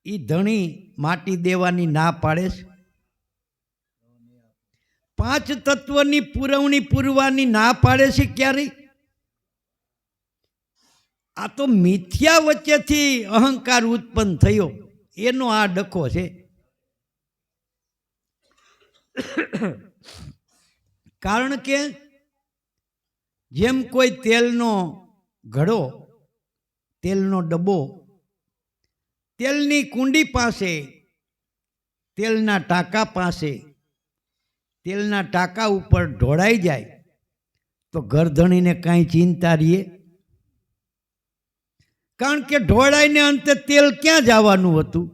ई धणी माटी देवानी ना पाड़े छे। 5 तत्वनी पुरवणी पूरवानी ना पाड़े छे क्यारे? आ तो मिथ्या वच्चेथी अहंकार उत्पन्न थयो एनो आ डखो छे। कारण के जेम कोई तेलनो घड़ो, तेलनो डब्बो तेलनी कुंडी पासे, तेलना टाका पासे, तेलना टाका ऊपर ढोळाई जाए तो घरधणी ने काई चिंता रहीए? कारण के ढोळाई ने अंते तेल क्या जवानुं हतुं?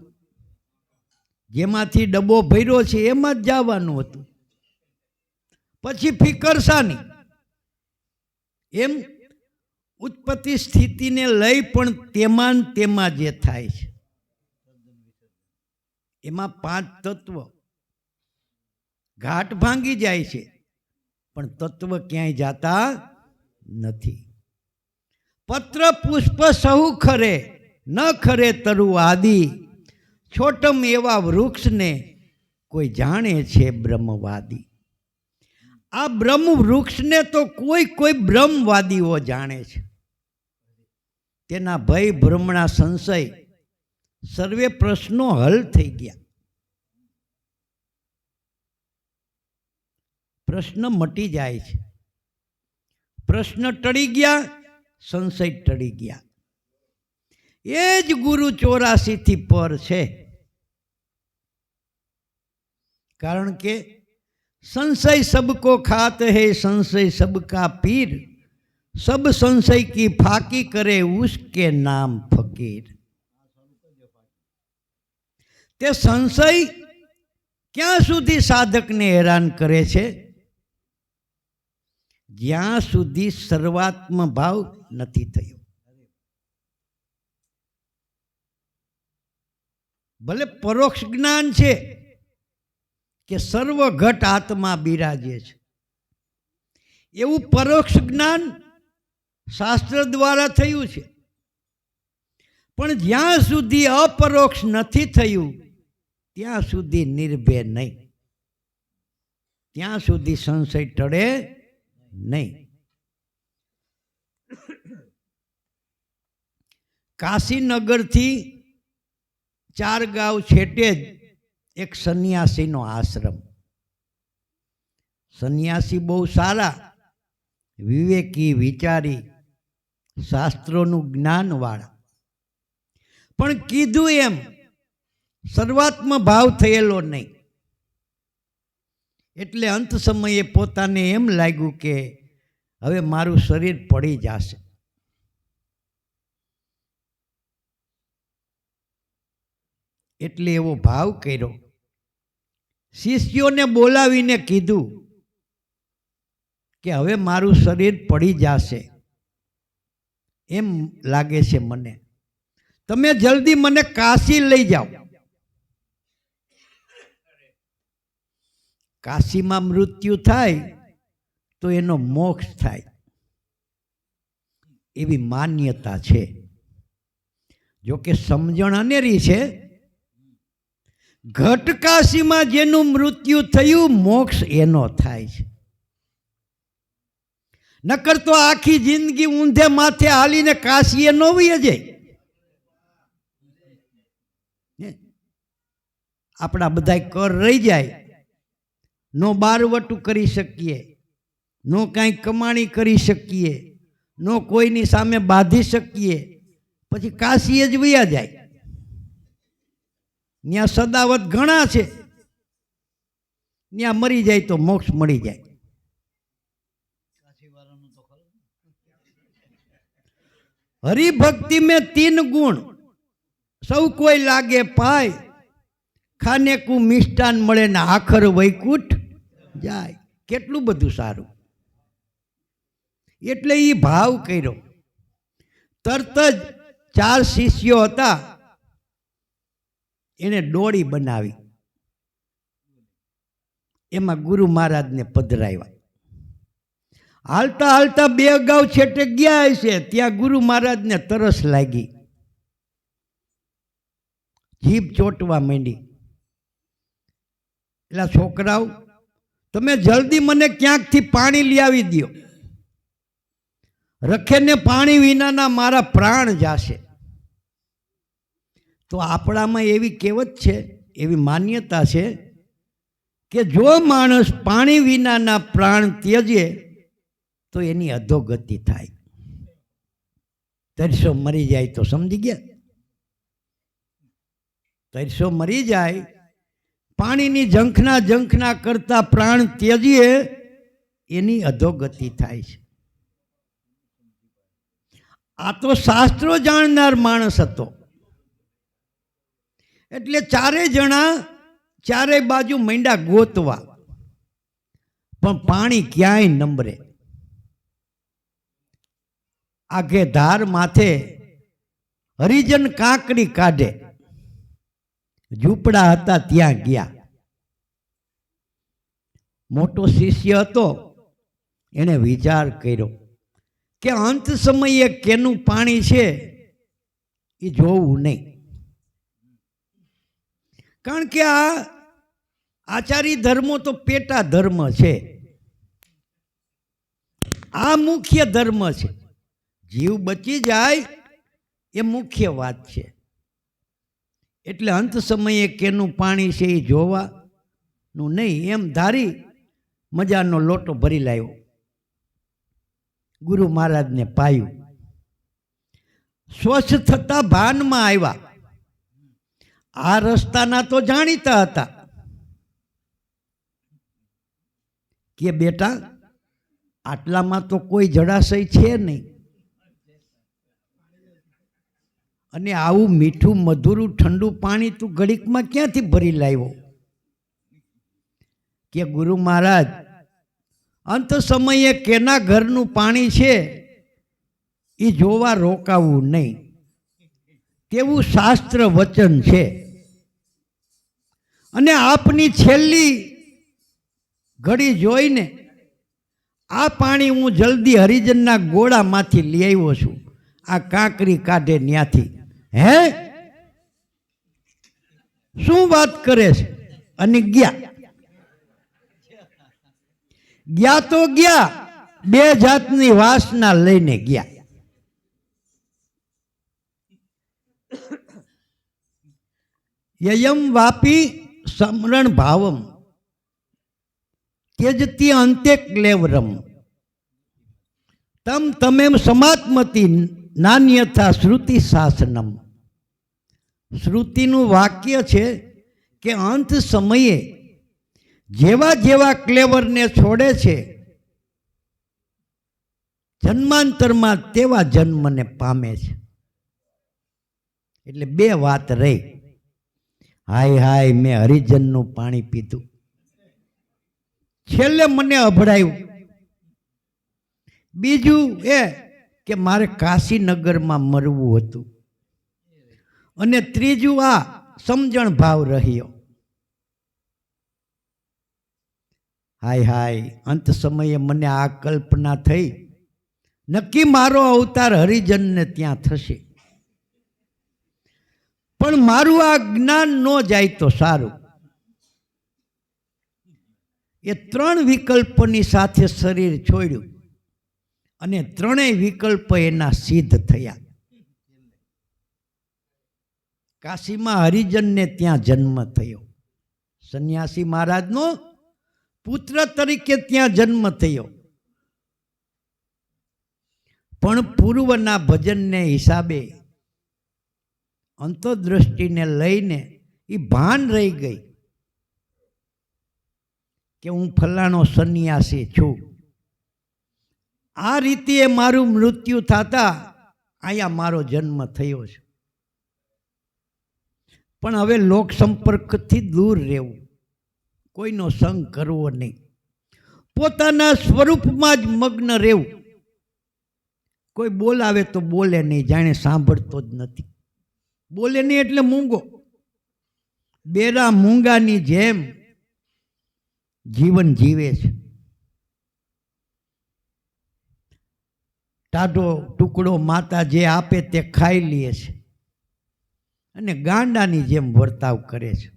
જેમાંથી ડબ્બો ભર્યો છે એમાં જ જવાનું હતું. પછી ફિકર શાની? એમ ઉત્પત્તિ સ્થિતિને લઈ પણ તેમાં જે થાય છે એમાં 5 તત્વ ઘાટ ભાંગી જાય છે પણ તત્વ ક્યાંય જાતા નથી. પત્ર પુષ્પ સહુ ખરે, ન ખરે તરુ આદિ, છોટમ એવા વૃક્ષને કોઈ જાણે છે બ્રહ્મવાદી. આ બ્રહ્મ વૃક્ષને તો કોઈ બ્રહ્મવાદીઓ જાણે છે. તેના ભય ભ્રમણા સંશય સર્વે પ્રશ્નો હલ થઈ ગયા. પ્રશ્ન મટી જાય છે. પ્રશ્ન ટળી ગયા, સંશય ટળી ગયા. એ જ ગુરુ 84 થી પર છે. કારણ કે संशय सबको खात है, संशय सबका पीर, सब संशय की फाकी करे उसके नाम फकीर. તે સંશય ક્યાં સુધી સાધકને હેરાન કરે છે? જ્યાં સુધી સર્વાત્મ ભાવ નથી થયો. ભલે પરોક્ષ જ્ઞાન છે કે સર્વ ઘટ આત્મા બિરાજે છે, એવું પરોક્ષ જ્ઞાન શાસ્ત્ર દ્વારા થયું છે. પણ જ્યાં સુધી અપરોક્ષ નથી થયું ત્યાં સુધી નિર્ભય નહીં, ત્યાં સુધી સંશય ટળે નહીં. કાશીનગરથી 4 ગાંવ છેટે જ એક સંન્યાસીનો આશ્રમ. સંન્યાસી બહુ સારા, વિવેકી, વિચારી, શાસ્ત્રોનું જ્ઞાનવાળા. પણ કીધું એમ સર્વાત્મ ભાવ થયેલો નહીં. એટલે અંત સમયે પોતાને એમ લાગ્યું કે હવે મારું શરીર પડી જશે. એટલે એવો ભાવ કર્યો. શિષ્યોને બોલાવીને કીધું કે હવે મારું શરીર પડી જશે એમ લાગે છે મને, તમે જલ્દી મને કાશી લઈ જાઓ. કાશીમાં મૃત્યુ થાય તો એનો મોક્ષ થાય એવી માન્યતા છે. જોકે સમજણ અનેરી છે. ઘટકાશીમાં જેનું મૃત્યુ થયું મોક્ષ એનો થાય છે. નકર તો આખી જિંદગી ઊંધે માથે હાલીને કાશી એ ન વહી જાય. આપણા બધા કર રહી જાય, નો બારવટું કરી શકીએ, નો કાંઈ કમાણી કરી શકીએ, નો કોઈની સામે બાંધી શકીએ, પછી કાશીએ જ વયા જાય. ત્યાં સદાવત ઘણા છે, ત્યાં મરી જાય તો મોક્ષ મળી જાય. હરિભક્તિ में 3 गुण સૌ કોઈ લાગે પાય, ખાને કુ મિષ્ટાન મળે ને આખર વૈકુંઠ જાય. કેટલું બધું સારું. એટલે એ ભાવ કર્યો. તરત જ 4 શિષ્યો હતા, એને ડોળી બનાવી, એમાં ગુરુ મહારાજને પધરાવ્યા. હાલતા હાલતા 2 ગાંવ છેટે ગયા છે, ત્યાં ગુરુ મહારાજને તરસ લાગી, જીભ ચોટવા માંડી. એટલે છોકરાઓ તમે જલ્દી મને ક્યાંકથી પાણી લઈ આવી દો, રખેને પાણી વિનાના મારા પ્રાણ જાશે. તો આપણામાં એવી કહેવત છે, એવી માન્યતા છે કે જો માણસ પાણી વિનાના પ્રાણ ત્યજે તો એની અધોગતિ થાય. તરસો મરી જાય તો સમજી ગયા, તરસો મરી જાય, પાણીની ઝંખના કરતા પ્રાણ ત્યજીએ એની અધોગતિ થાય છે. આ તો શાસ્ત્રો જાણનાર માણસ હતો. એટલે 4 જણા ચારેય બાજુ માંડ્યા ગોતવા, પણ પાણી ક્યાંય નંબરે. આગે ધાર માથે હરિજન કાંકરી કાઢે, ઝૂંપડા હતા ત્યાં ગયા. મોટો શિષ્ય હતો, એને વિચાર કર્યો કે અંત સમયે કેનું પાણી છે એ જોવું નહીં. કારણ કે આ આચારી ધર્મો તો પેટા ધર્મ છે, આ મુખ્ય ધર્મ છે. જીવ બચી જાય એ મુખ્ય વાત છે. એટલે અંત સમયે કેનું પાણી છે એ જોવાનું નહીં એમ ધારી મજાનો લોટો ભરી લાવ્યો, ગુરુ મહારાજને પાયું. સ્વચ્છ થતા ભાનમાં આવ્યા. આ રસ્તાના તો જાણીતા હતા કે બેટા આટલામાં તો કોઈ જળાશય છે નહીં, અને આવું મીઠું મધુરું ઠંડુ પાણી તું ઘડીકમાં ક્યાંથી ભરી લાવ્યો? કે ગુરુ મહારાજ અંત સમયે કેના ઘરનું પાણી છે એ જોવા રોકાવું નહીં, તેવું શાસ્ત્ર વચન છે. અને આપની છેલ્લી ઘડી જોઈને આ પાણી હું જલ્દી હરિજનના ગોળામાંથી લઈ આવ્યો છું, આ કાંકરી કાઢે ન્યાથી. હે શું વાત કરે છે? અને ગયા તો ગયા, બે જાતની વાસના લઈને ગયા. યયમ વાપી સમરણ ભાવમ ત્યજતી અંતે ક્લેવરમ તમ તમેમ સમાત્મતી નાન્યથા શ્રુતિ શાસનમ. શ્રુતિનું વાક્ય છે કે અંત સમયે જેવા જેવા ક્લેવરને છોડે છે જન્માંતરમાં તેવા જન્મને પામે છે. એટલે બે વાત રહી. હાય હાય મેં હરિજનનું પાણી પીધું, છેલ્લે મને અભડાયું. બીજું એ કે મારે કાશીનગરમાં મરવું હતું. અને ત્રીજું આ સમજણ ભાવ રહ્યો. હાય હાય અંત સમયે મને આ કલ્પના થઈ, નક્કી મારો અવતાર હરિજનને ત્યાં થશે, પણ મારું આ જ્ઞાન ન જાય તો સારું. એ ત્રણ વિકલ્પની સાથે શરીર છોડ્યું અને ત્રણેય વિકલ્પ એના સિદ્ધ થયા. કાશીમાં હરિજનને ત્યાં જન્મ થયો, સંન્યાસી મહારાજનો પુત્ર તરીકે ત્યાં જન્મ થયો. પણ પૂર્વના ભજનને હિસાબે અંતરદ્રષ્ટિને લઈને એ ભાન રહી ગઈ કે હું ફલાણો સંન્યાસી છું. આ રીતે મારું મૃત્યુ થતા અહીંયા મારો જન્મ થયો છે. પણ હવે લોક સંપર્કથી દૂર રહેવું, કોઈનો સંગ કરવો નહીં, પોતાના સ્વરૂપમાં જ મગ્ન રહેવું. કોઈ બોલાવે તો બોલે નહીં, જાણે સાંભળતો જ નથી. બોલે નહીં એટલે મૂંગો. બેરા મૂંગાની જેમ જીવન જીવે છે. ટાઢો ટુકડો માતા જે આપે તે ખાઈ લે છે અને ગાંડાની જેમ વર્તાવ કરે છે.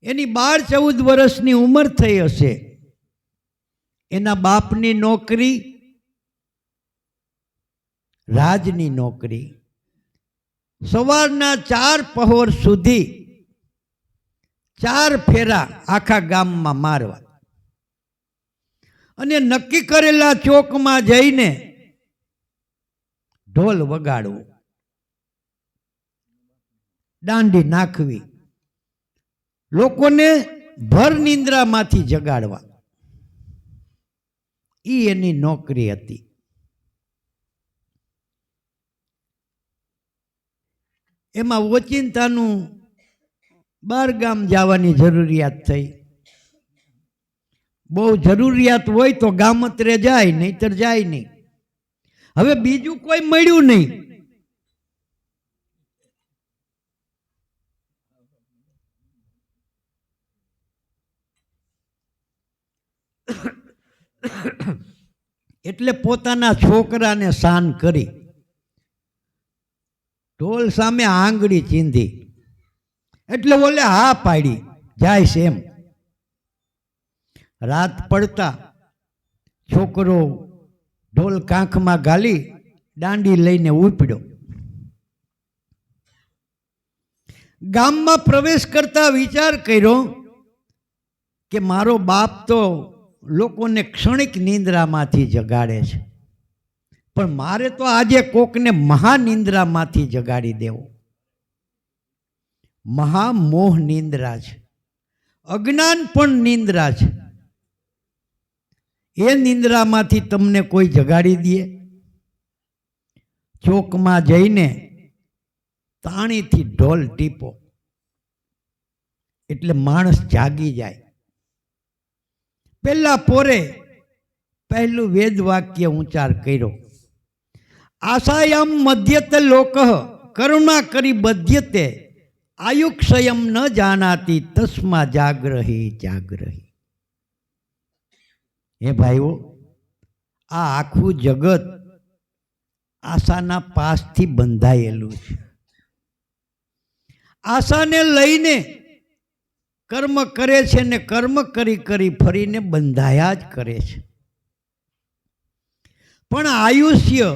એની 12-14 વર્ષની ઉંમર થઈ હશે. એના બાપની નોકરી રાજની નોકરી. સવારના 4 પહોર સુધી 4 ફેરા આખા ગામમાં મારવા અને નક્કી કરેલા ચોકમાં જઈને ઢોલ વગાડવું, દાંડી નાખવી, લોકોને ભર નિંદ્રામાંથી જગાડવા. એ એની નોકરી હતી. એમાં ઓચિંતાનું બહાર ગામ જવાની જરૂરિયાત થઈ. બહુ જરૂરિયાત હોય તો ગામત્રે જાય, નહીતર જાય નહીં. હવે બીજું કોઈ મળ્યું નહીં. એટલે પોતાના છોકરાને શાન કરી ઢોલ સામે આંગળી ચીંધી. એટલે બોલે હા પાડી જાય છે એમ. રાત પડતા છોકરો ઢોલ કાંખમાં ગાલી દાંડી લઈને ઉપડ્યો. ગામમાં પ્રવેશ કરતા વિચાર કર્યો કે મારો બાપ તો લોકોને ક્ષણિક નિંદ્રામાંથી જગાડે છે, પણ મારે તો આજે કોકને મહાનિંદ્રામાંથી જગાડી દેવો. મહામોહ નિંદ્રા છે, અજ્ઞાન પણ નિંદ્રા છે. એ નિંદ્રામાંથી તમને કોઈ જગાડી દે? ચોકમાં જઈને તાણીથી ઢોલ ટીપો એટલે માણસ જાગી જાય. પહેલા પોરે પહેલું વેદ વાક્ય ઉચ્ચાર કર્યો, આશાયામ મધ્યતે લોક કરુણા કરી બધ્યતે આયુક્ષયમ ન જાનાતી તસ્મા જાગ્રહી જાગ્રહી. હે ભાઈઓ, આ આખું જગત આશાના પાસથી બંધાયેલું છે. આશાને લઈને કર્મ કરે છે ને કર્મ કરી કરી ફરીને બંધાયા જ કરે છે. પણ આયુષ્ય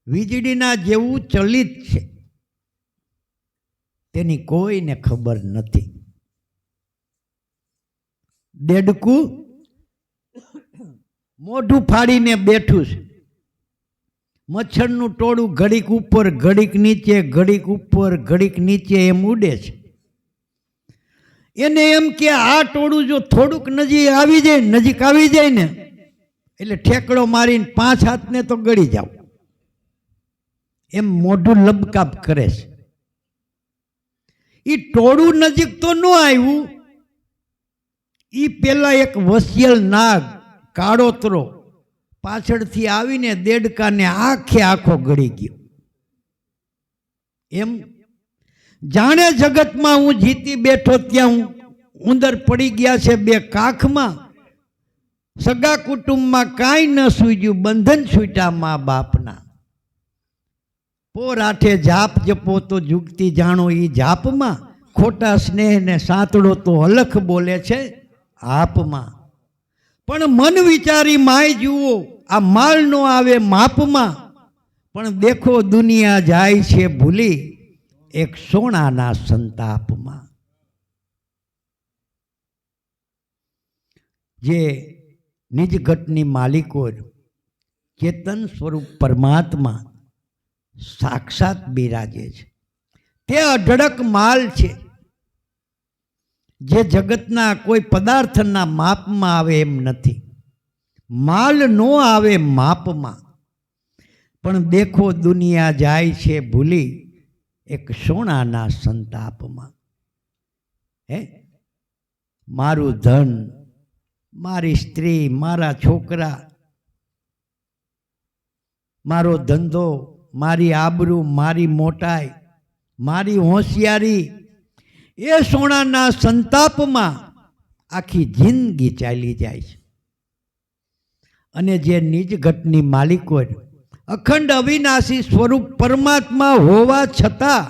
વીજળીના જેવું ચલિત છે, તેની કોઈને ખબર નથી. દેડકું મોઢું ફાડીને બેઠું છે. મચ્છરનું ટોળું ઘડીક ઉપર ઘડીક નીચે, ઘડીક ઉપર ઘડીક નીચે એમ ઉડે છે. એને એમ કે આ ટોળું જો થોડુંક નજીક આવી જાય ને એટલે ઠેકડો મારીને 5 હાથને તો ગળી જાવ, એમ મોઢું લબકાપ કરે છે. એ ટોળું નજીક તો ન આવ્યું, એ પેલા એક વસિયલ નાગ કાળોતરો પાછળથી આવીને દેડકાને આખે આખો ગળી ગયો. એમ જાણે જગતમાં હું જીતી બેઠો ત્યાં હું ઉંદર પડી ગયા છે 2 કાખમાં. સગા કુટુંબમાં કાંઈ ન સૂજ્યું, બંધન છૂટ્યા મા બાપના. પોર આઠે જાપ જપો તો જુગતી જાણો એ જાપમાં, ખોટા સ્નેહ ને સાતડો તો અલખ બોલે છે આપમાં. પણ મન વિચારી માય જુઓ, આ માલ નો આવે માપમાં. પણ દેખો દુનિયા જાય છે ભૂલી એક સોનાના સંતાપમાં. જે નિજઘટની માલિકો ચેતન સ્વરૂપ પરમાત્મા સાક્ષાત બિરાજે છે, તે અઢળક માલ છે, જે જગતના કોઈ પદાર્થના માપમાં આવે એમ નથી. માલ નો આવે માપમાં, પણ દેખો દુનિયા જાય છે ભૂલી એક સોનાના સંતાપમાં. હે, મારું ધન, મારી સ્ત્રી, મારા છોકરા, મારો ધંધો, મારી આબરૂ, મારી મોટાઈ, મારી હોશિયારી, એ સોનાના સંતાપમાં આખી જિંદગી ચાલી જાય છે. અને જે નિજ ઘટની માલિકો અખંડ અવિનાશી સ્વરૂપ પરમાત્મા હોવા છતાં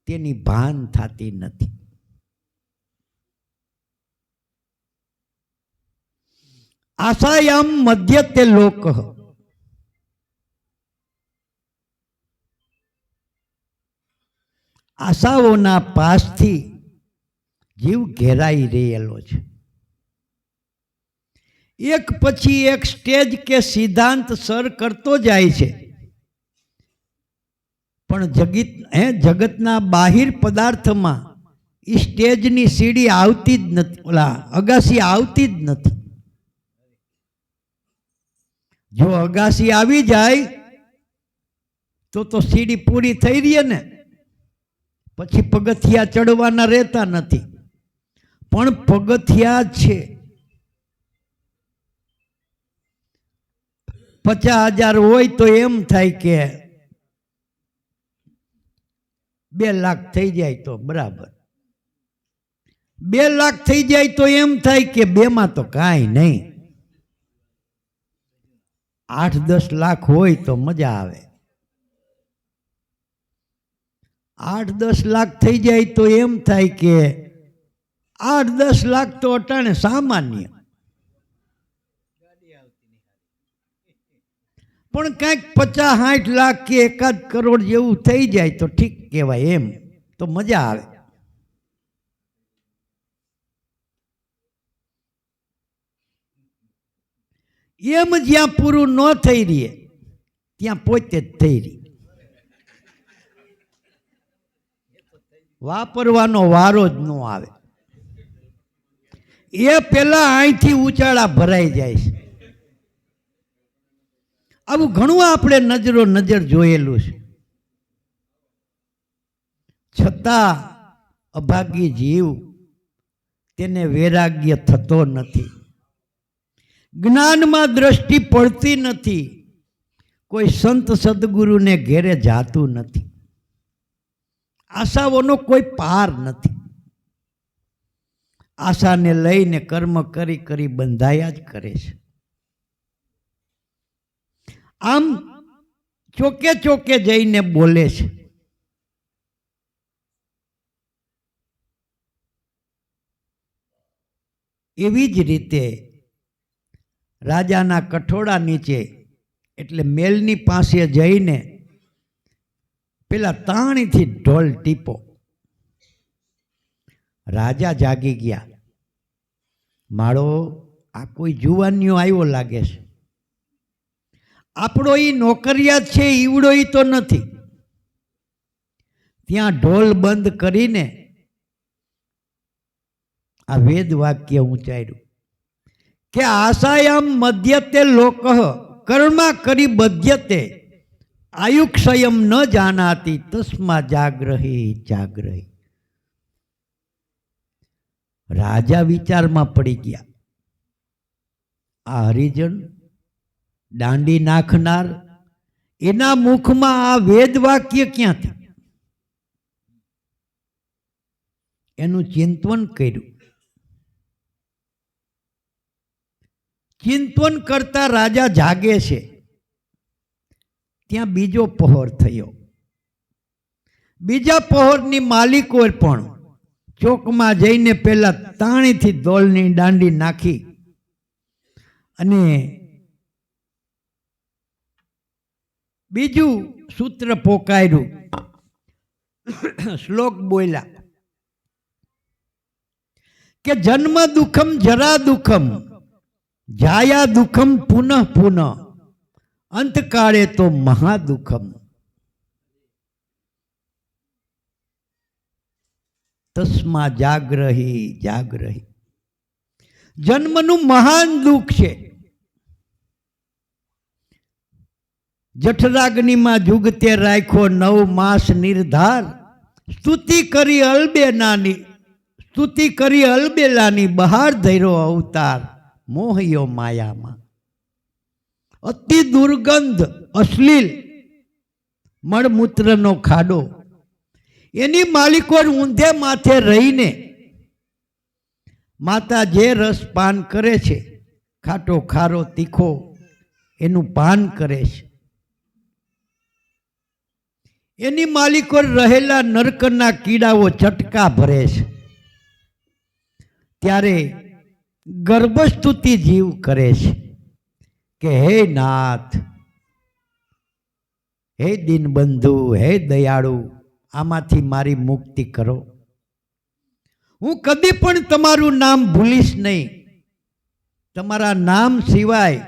તેની ભાન થતી નથી. આશાયામ મધ્યતે લોક, આશાઓના પાસથી જીવ ઘેરાઈ રહેલો છે. એક પછી એક સ્ટેજ કે સિદ્ધાંત સર કરતો જાય છે, પણ જગતના બાહિર પદાર્થમાં એ સ્ટેજની સીડી આવતી જ નથી, અગાસી આવતી જ નથી. જો અગાસી આવી જાય તો સીડી પૂરી થઈ રહી ને, પછી પગથિયા ચડવાના રહેતા નથી, પણ પગથિયા જ છે. 50,000 હોય તો એમ થાય કે 2 લાખ થઈ જાય તો બરાબર, 2 લાખ થઈ જાય તો એમ થાય કે 2 માં તો કાંઈ નહીં. 8-10 લાખ હોય તો મજા આવે. 8-10 લાખ થઈ જાય તો એમ થાય કે 8-10 લાખ તો અટાણે સામાન્ય, પણ કાંઈક 50-60 લાખ કે 1 કરોડ જેવું થઈ જાય તો ઠીક કહેવાય, એમ તો મજા આવે. એમ જ્યાં પૂરું ન થઈ રહે ત્યાં પોતે જ થઈ રહી. વાપરવાનો વારો જ ન આવે. એ પેલા અહીંથી ઉચાળા ભરાઈ જાય છે. આવું ઘણું આપણે નજર જોયેલું છે. છતાં અભાગી જીવ તેને વૈરાગ્ય થતો નથી, જ્ઞાનમાં દ્રષ્ટિ પડતી નથી, કોઈ સંત સદગુરુને ઘેરે જાતું નથી, આશાઓનો કોઈ પાર નથી. આશાને લઈને કર્મ કરી બંધાયા જ કરે છે. આમ ચોકે જઈને બોલે છે. એવી જ રીતે રાજાના કઠોળા નીચે એટલે મેલની પાસે જઈને પેલા તાણીથી ઢોલ ટીપો. રાજા જાગી ગયા. માળો, આ કોઈ જુવાનિયો આવ્યો લાગે છે. આપણો ઈ નોકરિયાત છે, ઈવડો ઈ તો નથી. ત્યાં ઢોલ બંધ કરીને આ વેદ વાક્ય ઉચ્ચાર્યું કે આશાયામ મધ્યતે લોકઃ કર્મા કરી બધ્યતે આયુક્ષયમ ન જાનાતી તસ્મા જાગ્રહી જાગ્રહી. રાજા વિચારમાં પડી ગયા. આ હરિજન દાંડી નાખનાર, એના મુખમાં આ વેદ વાક્ય ક્યાંથી? એનું ચિંતન કર્યું. ચિંતન કરતા રાજા જાગે છે. ત્યાં બીજો પહોર થયો. બીજા પહોરની માલિકો પણ ચોકમાં જઈને પેલા તાણીથી દોલની દાંડી નાખી અને બીજું સૂત્ર પોકાર્યું, શ્લોક બોલ્યા કે જન્મ દુઃખમ જરા દુઃખમ જાયા દુઃખમ પુનઃ પુનઃ અંતકાળે તો મહાદુઃખમ. તસ્મા જાગ્રહી જાગ્રહી. જન્મનું મહાન દુઃખ છે. જઠરાગ્નિમાં જુગતે રાખ્યો 9 માસ નિર્ધાર, સ્તુતિ કરી અલબેલાની બહાર ધર્યો અવતાર મોહયો માયામાં. અતિ દુર્ગંધ અશ્લીલ મળમૂત્રનો ખાડો, એની માલિકો ઊંધે માથે રહીને માતા જે રસ પાન કરે છે, ખાટો ખારો તીખો, એનું પાન કરે છે. એની માલિકો રહેલા નરકના કીડાઓ ચટકા ભરે છે. ત્યારે ગર્ભસ્તુતિ જીવ કરે છે કે હે નાથ, હે દીનબંધુ, હે દયાળુ, આમાંથી મારી મુક્તિ કરો. હું કદી પણ તમારું નામ ભૂલીશ નહીં. તમારા નામ સિવાય,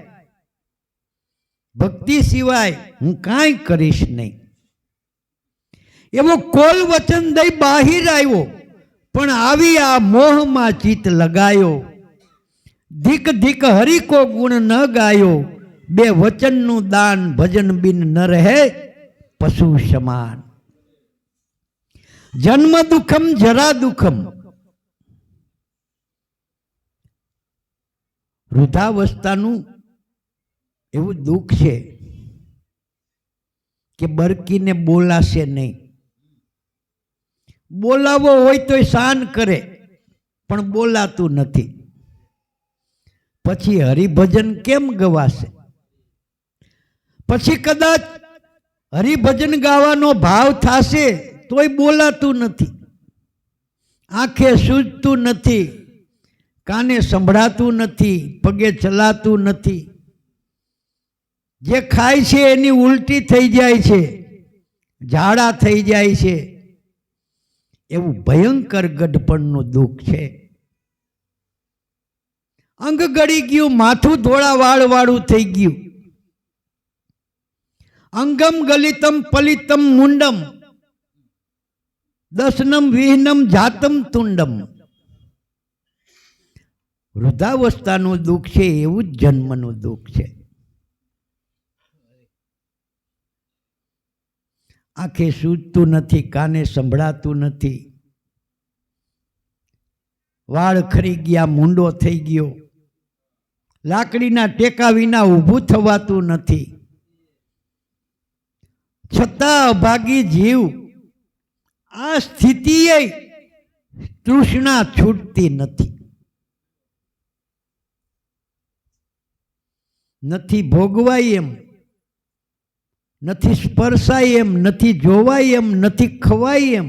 ભક્તિ સિવાય હું કાંઈ કરીશ નહીં. એવો કોલ વચન દઈ બાહિર આવ્યો, પણ આવી આ મોહમાં ચિત્ત લગાયો. ધીક ધીક હરિકો ગુણ ન ગાયો, 2 વચનનું દાન ભજન બિન ન રહે પશુ સમાન. જન્મ દુઃખમ જરા દુઃખમ, વૃદ્ધાવસ્થાનું એવું દુઃખ છે કે બરકીને બોલાશે નહીં. બોલાવો હોય તો શાન કરે, પણ બોલાતું નથી. પછી હરિભજન કેમ ગવાશે? પછી કદાચ હરિભજન ગાવાનો ભાવ થશે તોય બોલાતું નથી, આંખે સૂઝતું નથી, કાને સંભળાતું નથી, પગે ચલાતું નથી. જે ખાય છે એની ઉલટી થઈ જાય છે, ઝાડા થઈ જાય છે. એવું ભયંકર ગઢપણનું દુઃખ છે. અંગ ગળી ગયું, માથું ધોળા વાળવાળું થઈ ગયું. અંગમ ગલિતમ પલિતમ મુંડમ, દસનમ વિહનમ જાતમ તુંડમ. વૃદ્ધાવસ્થાનું દુઃખ છે એવું જ જન્મનું દુઃખ છે. આંખે સૂઝતું નથી, કાને સંભળાતું નથી, વાળ ખરી ગયા, મૂંડો થઈ ગયો, લાકડીના ટેકા વિના ઊભું થવાતું નથી. છતાં અભાગી જીવ આ સ્થિતિએ તૃષ્ણા છૂટતી નથી. નથી ભોગવાય એમ, નથી સ્પર્શાય એમ, નથી જોવાય એમ, નથી ખવાય એમ.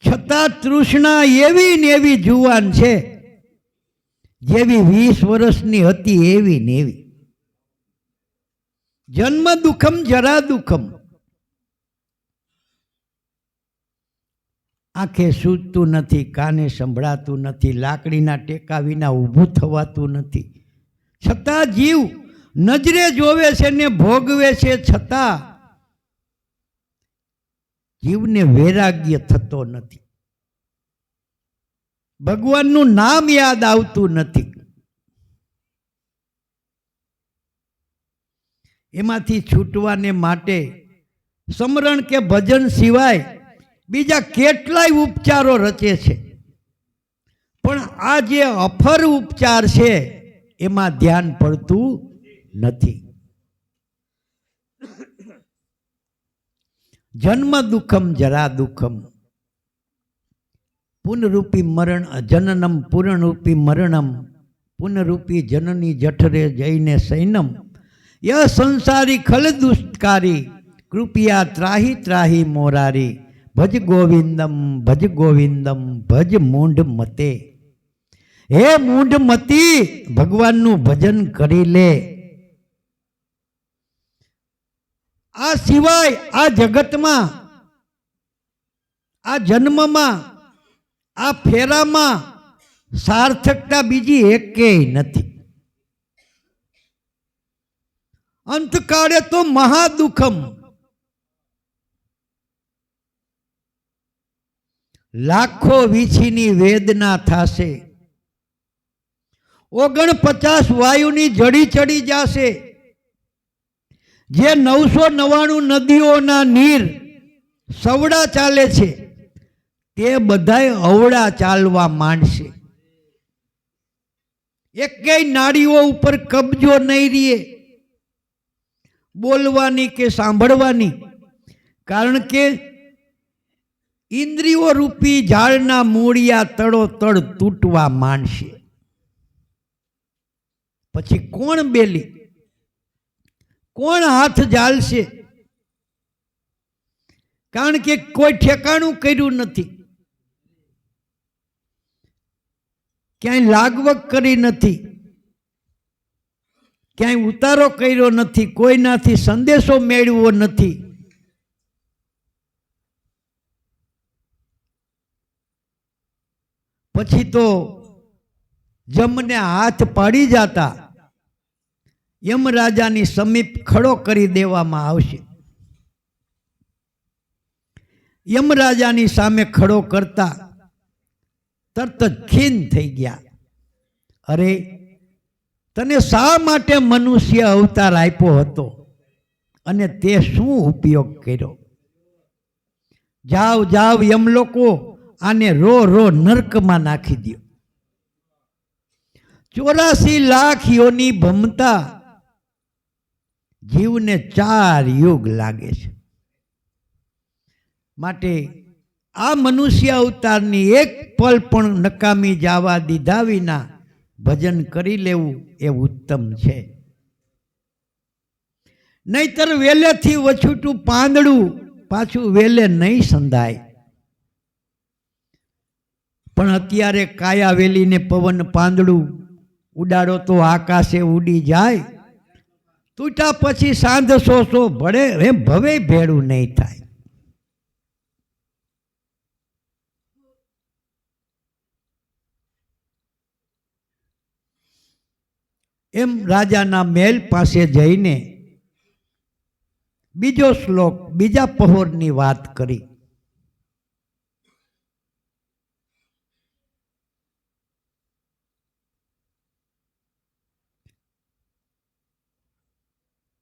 છતાં તૃષ્ણા એવી ને એવી જુવાન છે, જેવી 20 વર્ષની હતી એવી ને એવી. જન્મ દુઃખમ જરા દુઃખમ, આંખે સૂઝતું નથી, કાને સંભળાતું નથી, લાકડીના ટેકા વિના ઊભું થવાતું નથી. છતાં જીવ નજરે જોવે છે ને ભોગવે છે, છતાં જીવને વૈરાગ્ય થતો નથી. ભગવાનનું નામ યાદ આવતું નથી. એમાંથી છૂટવાને માટે સ્મરણ કે ભજન સિવાય બીજા કેટલાય ઉપચારો રચે છે, પણ આ જે અફર ઉપચાર છે એમાં ધ્યાન પડતું નથી. જન્મ દુઃખમ જરા દુઃખમ, પુનરૂપી મરણ જનનમ પૂર્ણરૂપી મરણમ, પુનરૂપી જનની જઠરે જઈને સૈનમ. ય સંસારી ખલ દુષ્કારી, કૃપયા ત્રાહી ત્રાહી મોરારી. ભજ ગોવિંદમ ભજ ગોવિંદમ ભજ મૂઢ મતે. હે મૂઢ મતી, ભગવાનનું ભજન કરી લે. આ સિવાય આ જગતમાં, આ જન્મમાં, આ ફેરામાં સાર્થકતા બીજી એકેય નથી. અંતકાળે તો મહાદુઃખમ, લાખો વીછીની વેદના થાશે. 49 વાયુની જડી ચડી જશે. જે 999 નદીઓના નીર સવડા ચાલે છે તે બધાય અવળા ચાલવા માંડશે. એકેય નાડીઓ ઉપર કબજો નહીં રહે, બોલવાની કે સાંભળવાની. કારણ કે ઇન્દ્રિયો રૂપી ઝાડના મૂળિયા તડોતડ તૂટવા માંડશે. પછી કોણ બેલી, કોણ હાથ ઝાલશે? કારણ કે કોઈ ઠેકાણું કર્યું નથી, ક્યાંય લાગવગ કરી નથી, ક્યાંય ઉતારો કર્યો નથી, કોઈનાથી સંદેશો મેળવ્યો નથી. પછી તો જમને હાથ પાડી જતા યમરાજાની સમીપ ખડો કરી દેવામાં આવશે. યમરાજાની સામે ખડો કરતા તરત જ ખીન થઈ ગયા. અરે, તને શા માટે મનુષ્ય અવતાર આપ્યો હતો અને તે શું ઉપયોગ કર્યો? જાવ જાવ એમ લોકો આને રો રો નર્કમાં નાખી દો. 84 લાખ યોની ભમતા જીવને 4 યુગ લાગે છે. માટે આ મનુષ્ય અવતારની એક પલ પણ નકામી જવા દીધા વિના ભજન કરી લેવું એ ઉત્તમ છે. નહીતર વેલેથી વછૂટું પાંદડું પાછું વેલે નહીં સંધાય. પણ અત્યારે કાયા વેલીને પવન પાંદડું ઉડાડો તો આકાશે ઉડી જાય. તૂટા પછી સાંજ સો ભળે એમ ભવે ભેળું નહીં થાય. એમ રાજાના મહેલ પાસે જઈને બીજો શ્લોક બીજા પહોરની વાત કરી.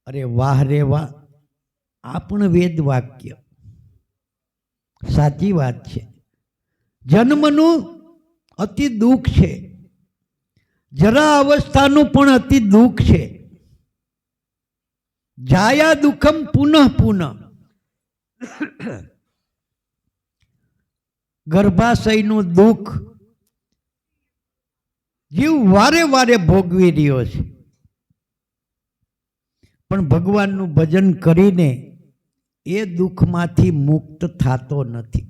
અરે વાહ રે વાહ, આ પણ વેદ વાક્ય સાચી વાત છે. જન્મનું અતિ દુઃખ છે, જરા અવસ્થાનું પણ અતિ દુઃખ છે. જાયા દુઃખમ પુનઃ પુનઃ. ગર્ભાશયનું દુઃખ જીવ વારે વારે ભોગવી રહ્યો છે. પણ ભગવાનનું ભજન કરીને એ દુઃખમાંથી મુક્ત થતો નથી.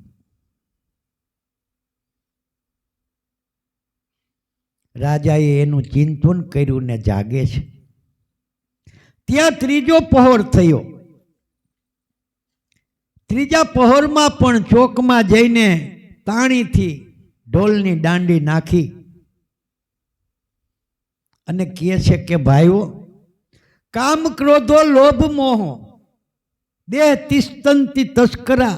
રાજાએ એનું ચિંતન કર્યું ને જાગે છે. ત્યાં ત્રીજો પહોર થયો. ત્રીજા પહોરમાં પણ ચોકમાં જઈને તાણીથી ઢોલની દાંડી નાખી અને કહે છે કે ભાઈઓ, કામ ક્રોધો લોભ મોહ દેહ તિસ્તંતિ તસ્કરા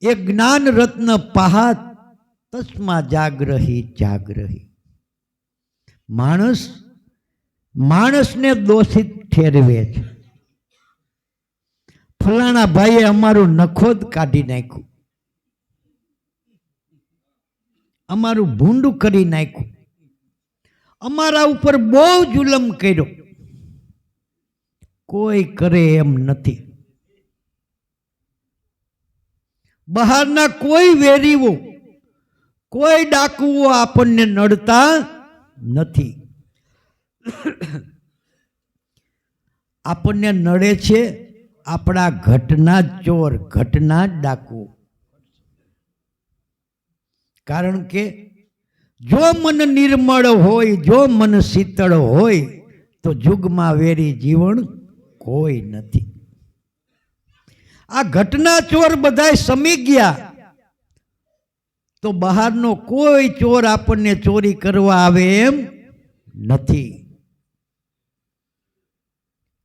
એ જ્ઞાન રત્ન પહાત તસ્મા જાગ્રહી જાગ્રહી. માણસને દોષિત ઠેરવે છે. ફલાણા ભાઈએ અમારું નખોદ કાઢી નાખ્યું, અમારું ભૂંડું કરી નાખ્યું, અમારા ઉપર બહુ જુલમ કર્યો. કોઈ કરે એમ નથી. બહારના કોઈ વેરીઓ, કોઈ ડાકુઓ આપણને નડતા નથી. આપણને નડે છે આપણા ઘટના ચોર, ઘટના ડાકુ. કારણ કે જો મન નિર્મળ હોય, જો મન શીતળ હોય તો જુગમાં વેરી જીવન કોઈ નથી. આ ઘટના ચોર બધાય સમી ગયા તો બહારનો કોઈ ચોર આપણને ચોરી કરવા આવે એમ નથી.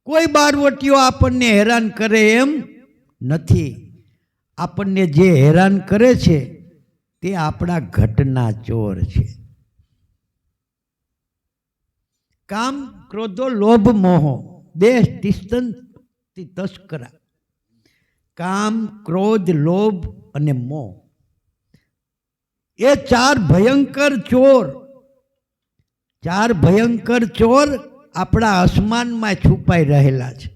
કોઈ બારવટીઓ આપણને હેરાન કરે એમ નથી. આપણને જે હેરાન કરે છે તે આપણા ઘટના ચોર છે. કામ ક્રોધો લોભ મોહ દેહ તિસ્તંતિ તસ્કરા. કામ, ક્રોધ, લોભ અને મોહ એ 4 ભયંકર ચોર, 4 ભયંકર ચોર આપણા આસમાનમાં છુપાઈ રહેલા છે.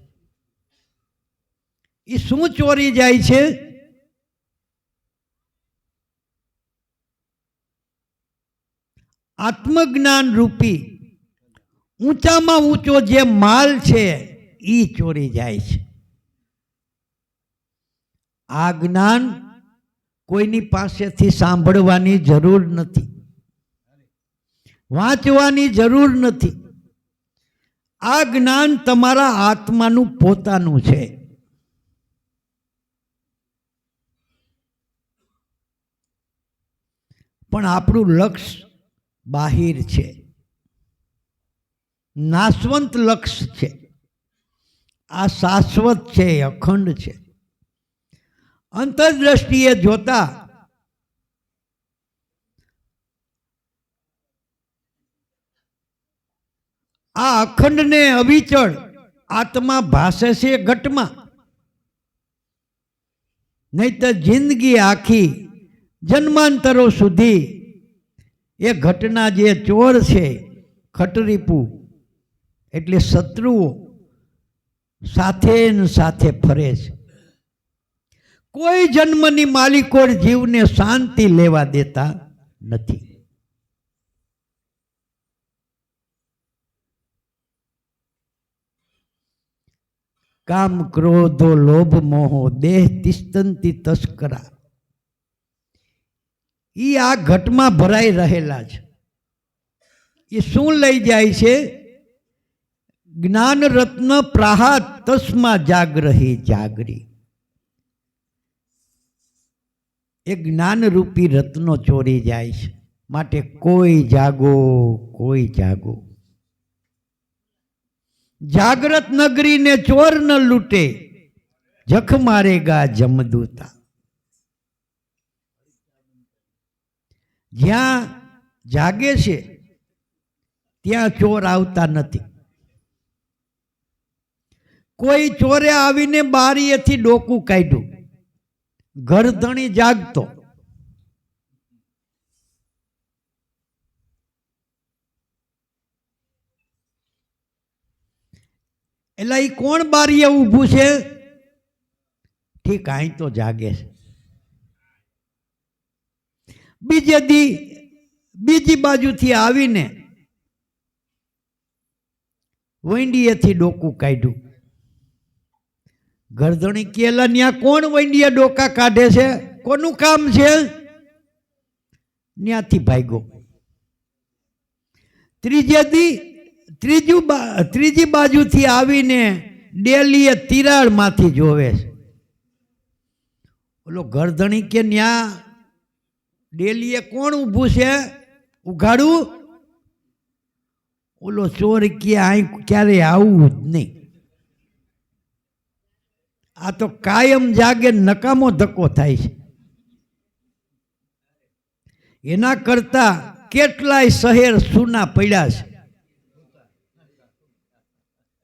એ શું ચોરી જાય છે? આત્મજ્ઞાન રૂપી ઊંચામાં ઊંચો જે માલ છે એ ચોરી જાય છે. આ જ્ઞાન કોઈની પાસેથી સાંભળવાની જરૂર નથી, વાંચવાની જરૂર નથી. આ જ્ઞાન તમારા આત્માનું પોતાનું છે. પણ આપણું લક્ષ્ય બાહિર છે, નાશવંત લક્ષ્ય છે. આ શાશ્વત છે, અખંડ છે. અંતરદ્રષ્ટિએ જોતા આ અખંડને અવિચળ આત્મા ભાસે છે ઘટમાં. નહીં તો જિંદગી આખી જન્માંતરો સુધી એ ઘટના જે ચોર છે ખટરીપુ એટલે શત્રુઓ સાથે ને સાથે ફરે છે. કોઈ જન્મની માલિકો જીવને શાંતિ લેવા દેતા નથી. કામ ક્રોધો લોભ મોહો દેહ તિસ્તંતી તસ્કરા ઈ આ ઘટમાં ભરાઈ રહેલા છે. એ શું લઈ જાય છે? જ્ઞાન રત્ન પ્રાહાત તસ્મા જાગરહી જાગરી. એ જ્ઞાનરૂપી રત્નો ચોરી જાય છે. માટે કોઈ જાગો, કોઈ જાગો. જાગ્રત નગરીને ચોર ન લૂટે, જખ મારેગા જમદૂતા. જ્યાં જાગે છે ત્યાં ચોર આવતા નથી. કોઈ ચોરે આવીને બારીએથી ડોકું કાઢ્યું, ઘરધણી જાગતો, એટલે એ કોણ બારીએ ઊભું છે? ઠીક, અહીં તો જાગે છે. બીજી બાજુથી આવીને વૈંડીએથી ડોકું કાઢ્યું. ઘરધણી કેલા ન્યા કોણ વૈંડીએ ડોકા કાઢે છે? કોનું કામ છે? ન્યાથી ભાગ્યો. ત્રીજી બાજુથી આવીને ડેલીએ તિરાડમાંથી જોવે છે. ઓલો ઘરધણી કે ન્યા ડેલીએ કોણ ઊભું છે? ઉઘાડું. ઓલો ચોર કે અહીં ક્યારે આવું જ નહીં. આ તો કાયમ જાગે, નકામો ધક્કો થાય છે. એના કરતા કેટલાય શહેર સૂના પડ્યા છે.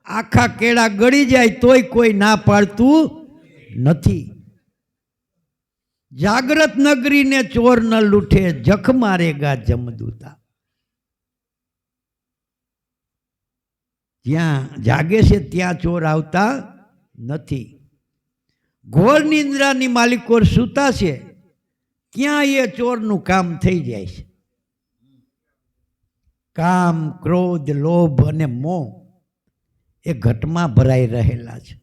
આખા કેળા ગળી જાય તોય કોઈ ના પાડતું નથી. જાગ્રત નગરીને ચોર ન લૂઠે, જખ મારેગા જમદૂતા. જ્યાં જાગે છે ત્યાં ચોર આવતા નથી. ઘોર નિંદ્રાની માલિકો સૂતા છે ત્યાં એ ચોરનું કામ થઈ જાય છે. કામ ક્રોધ લોભ અને મોહ એ ઘટમાં ભરાઈ રહેલા છે.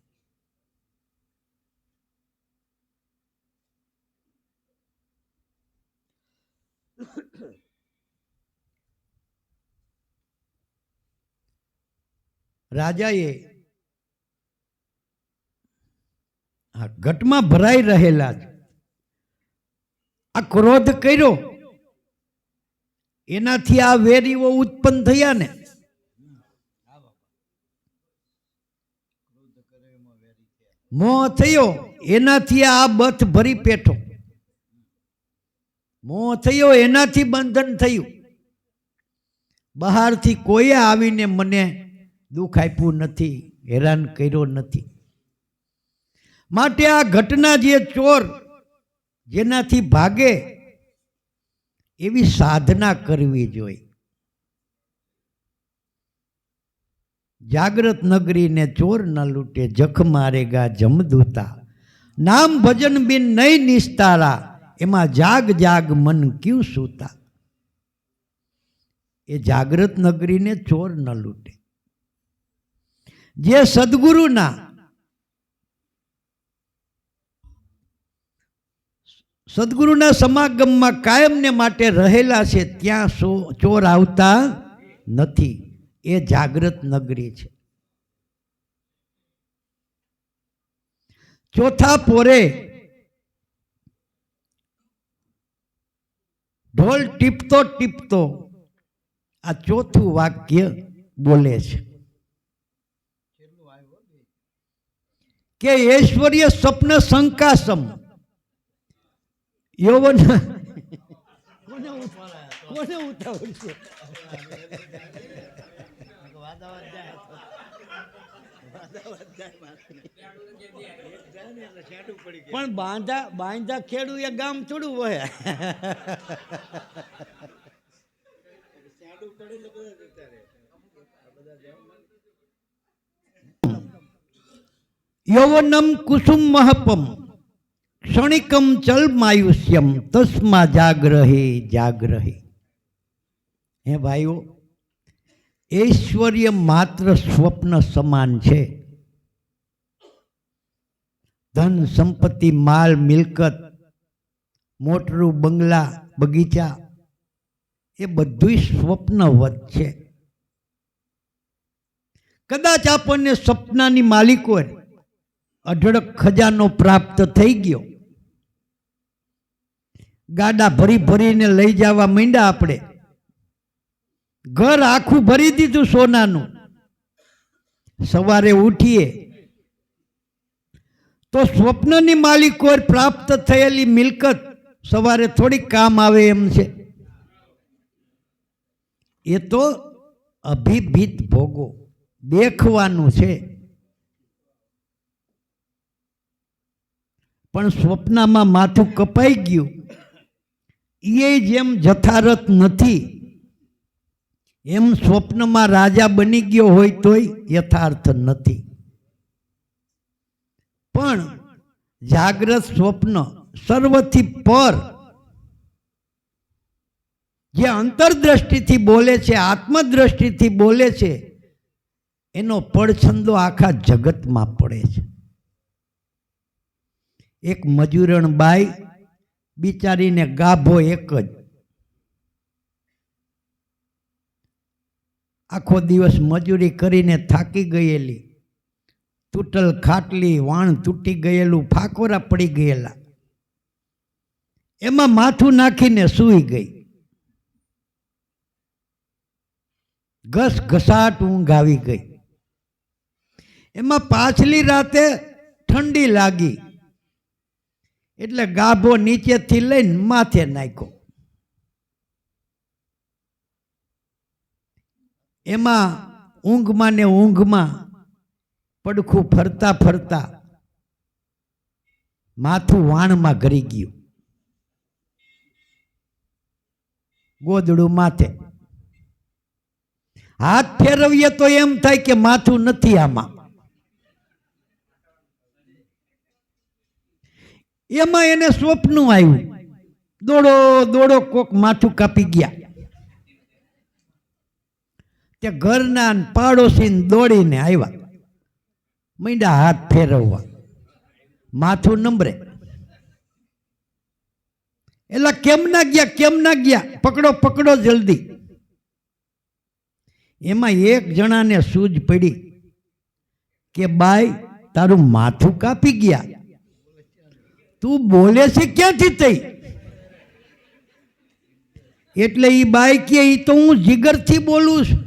રાજાએ આ ઘટમાં ભરાઈ રહેલા છે. આ ક્રોધ કર્યો એનાથી આ વેરીઓ ઉત્પન્ન થયા ને. મોહ થયો એનાથી આ બથ ભરી પેઠો. મોહ થયો એનાથી બંધન થયું. બહારથી કોઈએ આવીને મને દુઃખ આપ્યું નથી, હેરાન કર્યો નથી. માટે આ ઘટના જે ચોર જેનાથી ભાગે એવી સાધના કરવી જોઈએ. જાગ્રત નગરીને ચોર ન લૂટે, જખ મારેગા જમદૂતા. નામ ભજન બિન નહીં નિસ્તારા, એમાં જાગ જાગ મન ક્યું સૂતા. એ જાગ્રત નગરીને ચોર ન લૂટે. જે સદગુરુના સમાગમમાં કાયમને માટે રહેલા છે ત્યાં ચોર આવતા નથી. એ જાગ્રત નગરી છે. ચોથા પોરે ઢોલ ટીપતો ટીપતો આ ચોથું વાક્ય બોલે છે કે ઐશ્વર્ય સ્વપ્ન શંકાસમ યૌવન. કોને ઉતાવળ છે? પણ બાંધા ખેડૂ એ ગામ થોડું હોય. યૌવનમ કુસુમ મહપમ ક્ષણિકમ ચલમાયુષ્યમ તસ્મા જાગ્રહી જાગ્રહી. હે ભાઈઓ, ઐશ્વર્ય માત્ર સ્વપ્ન સમાન છે. ધન સંપત્તિ માલ મિલકત મોટરું બંગલા બગીચા એ બધું સ્વપ્નવત છે. કદાચ આપણને સપનાની માલિકો અઢળક ખજાનો પ્રાપ્ત થઈ ગયો, ગાડા ભરી ભરીને લઈ જવા માંડ્યા, આપણે ઘર આખું ભરી દીધું સોનાનું. સવારે ઉઠીએ તો સ્વપ્નની માલિકો પ્રાપ્ત થયેલી મિલકત સવારે થોડી કામ આવે એમ છે. એ તો અભિભીત ભોગો, દેખવાનું છે. પણ સ્વપ્નમાં માથું કપાઈ ગયું એ જેમ જથારત નથી, એમ સ્વપ્નમાં રાજા બની ગયો હોય તોય યથાર્થ નથી. પણ જાગ્રત સ્વપ્ન સર્વથી પર, જે અંતરદ્રષ્ટિથી બોલે છે, આત્મદ્રષ્ટિથી બોલે છે, એનો પડછંદો આખા જગતમાં પડે છે. એક મજૂરણ બાઈ બિચારીને ગાભો એક જ, આખો દિવસ મજૂરી કરીને થાકી ગયેલી, તૂટલ ખાટલી, વાણ તૂટી ગયેલું, ફાકોરા પડી ગયેલા, એમાં માથું નાખીને સૂઈ ગઈ. ઘસ ઘસાટ ઊંઘ આવી ગઈ. એમાં પાછલી રાતે ઠંડી લાગી એટલે ગાભો નીચેથી લઈને માથે નાખ્યો. એમાં ઊંઘમાં ને ઊંઘમાં પડખું ફરતા ફરતા માથું વાણમાં ઘરી ગયું, ગોદડું માથે. હાથ ફેરવીએ તો એમ થાય કે માથું નથી આમાં. એમાં એને સ્વપ્ન આવ્યું, દોડો દોડો કોક માથું કાપી ગયા. તે ઘરના પાડોશી દોડીને આવ્યા, માંડ્યા હાથ ફેરવવા, માથું નંબરે. એટલે કેમ ના ગયા, કેમ ના ગયા, પકડો પકડો જલ્દી. એમાં એક જણાને સૂઝ પડી કે બાઈ તારું માથું કાપી ગયા, તું બોલે છે ક્યાંથી થઈ? એટલે ઈ બાઈ કે ઈ તો હું જીગરથી બોલું છું.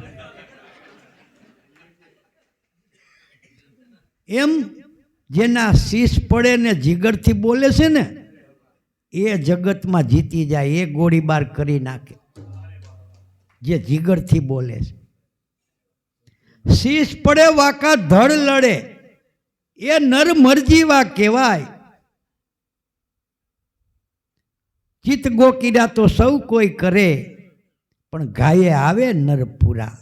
એમ જેના શીશ પડે ને જીગરથી બોલે છે ને એ જગતમાં જીતી જાય, એ ગોળીબાર કરી નાખે. જે જીગરથી બોલે છે, શીશ પડે વાકા ધડ લડે, એ નર મરજીવા કહેવાય. ચિત ગોકીડા તો સૌ કોઈ કરે, પણ ગાયે આવે નરપુરા.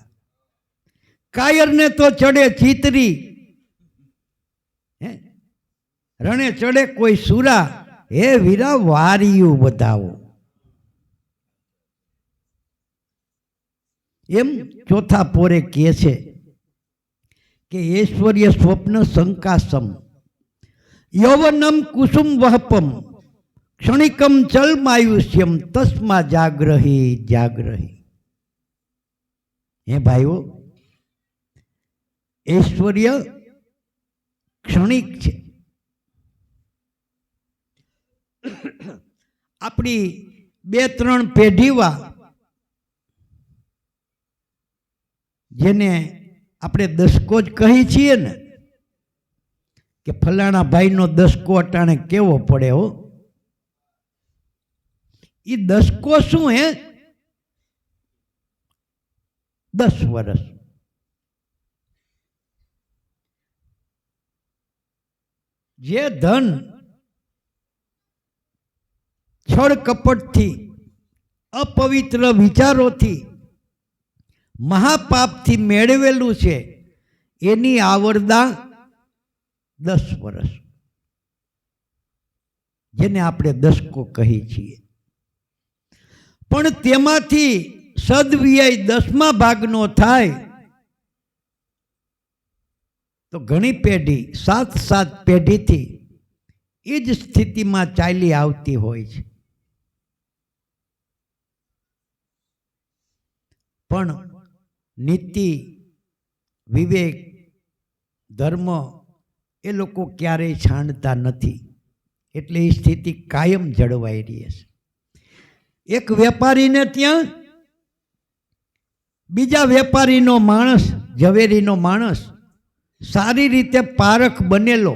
કાયરને તો ચડે ચિતરી, રણે ચડે કોઈ સુરા, હે વીરા વારિયું બધાવો. એમ ચોથા પોરે કહે છે કે ઐશ્વર્ય સ્વપ્ન શંકાસમ યૌવનમ કુસુમ વહપમ ક્ષણિકમ ચલમાયુષ્યમ તસ્મા જાગ્રહી જાગ્રહી. હે ભાઈઓ, ઐશ્વર્ય ક્ષણિક છે. આપણી 2-3 પેઢીવા જેને આપણે દસકો જ કહી છીએ ને, કે ફલાણા ભાઈનો દસકો અટાણે કેવો પડે હો. એ દસકો શું હે? 10 વર્ષ. જે ધન છળ કપટથી, અપવિત્ર વિચારોથી, મહાપાપથી મેળવેલું છે એની આવરદા 10 વર્ષ, જેને આપણે દસકો કહી છીએ. પણ તેમાંથી સદવ્યય 10મા ભાગનો થાય તો ઘણી પેઢી 7 પેઢીથી એ જ સ્થિતિમાં ચાલી આવતી હોય છે. પણ નીતિ, વિવેક, ધર્મ એ લોકો ક્યારેય છાંડતા નથી, એટલે એ સ્થિતિ કાયમ જળવાઈ રહે છે. એક વેપારીને ત્યાં બીજા વેપારીનો માણસ, ઝવેરીનો માણસ સારી રીતે પારખ બનેલો,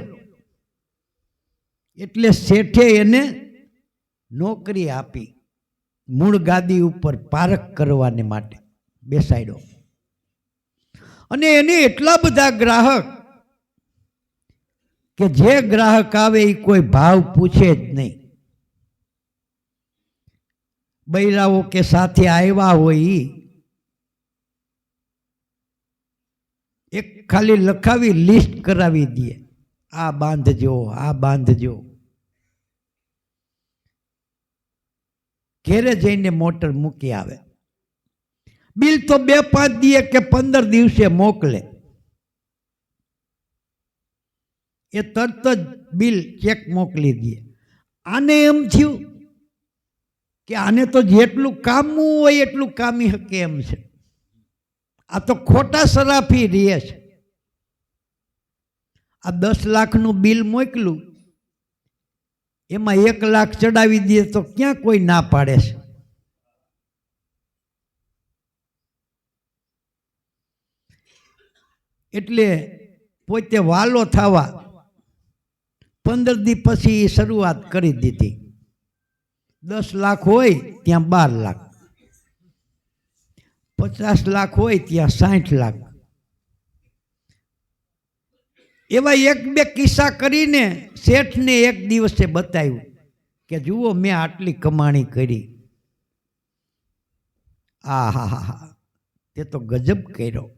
એટલે શેઠે એને નોકરી આપી, મૂળ ગાદી ઉપર પારખ કરવાને માટે બેસાડ્યો. અને એને એટલા બધા ગ્રાહક કે જે ગ્રાહક આવે એ કોઈ ભાવ પૂછે જ નહીં. બૈરાઓ કે સાથે આવ્યા હોય એક ખાલી લખાવી લિસ્ટ કરાવી દે, આ બાંધજો, આ બાંધજો. ઘેરે જઈને મોટર મૂકી આવે. બિલ તો 2-5 દિવસે કે 15 દિવસે મોકલે. એ તરત જ બિલ ચેક મોકલી દે. આને એમ થયું કે આને તો જેટલું કામવું હોય એટલું કામી શકે એમ છે, આ તો ખોટા સરાફી રહે છે. આ 10 લાખનું બિલ મોકલું, એમાં 1 લાખ ચડાવી દે તો ક્યાં કોઈ ના પાડે છે. એટલે પોતે વાલો થવા 15 દી પછી શરૂઆત કરી દીધી. 10 લાખ હોય ત્યાં 12 લાખ, 50 લાખ હોય ત્યાં 60 લાખ. એવા 1-2 કિસ્સા કરીને શેઠને એક દિવસે બતાવ્યું કે જુઓ મેં આટલી કમાણી કરી. આહાહા, તે તો ગજબ કર્યો,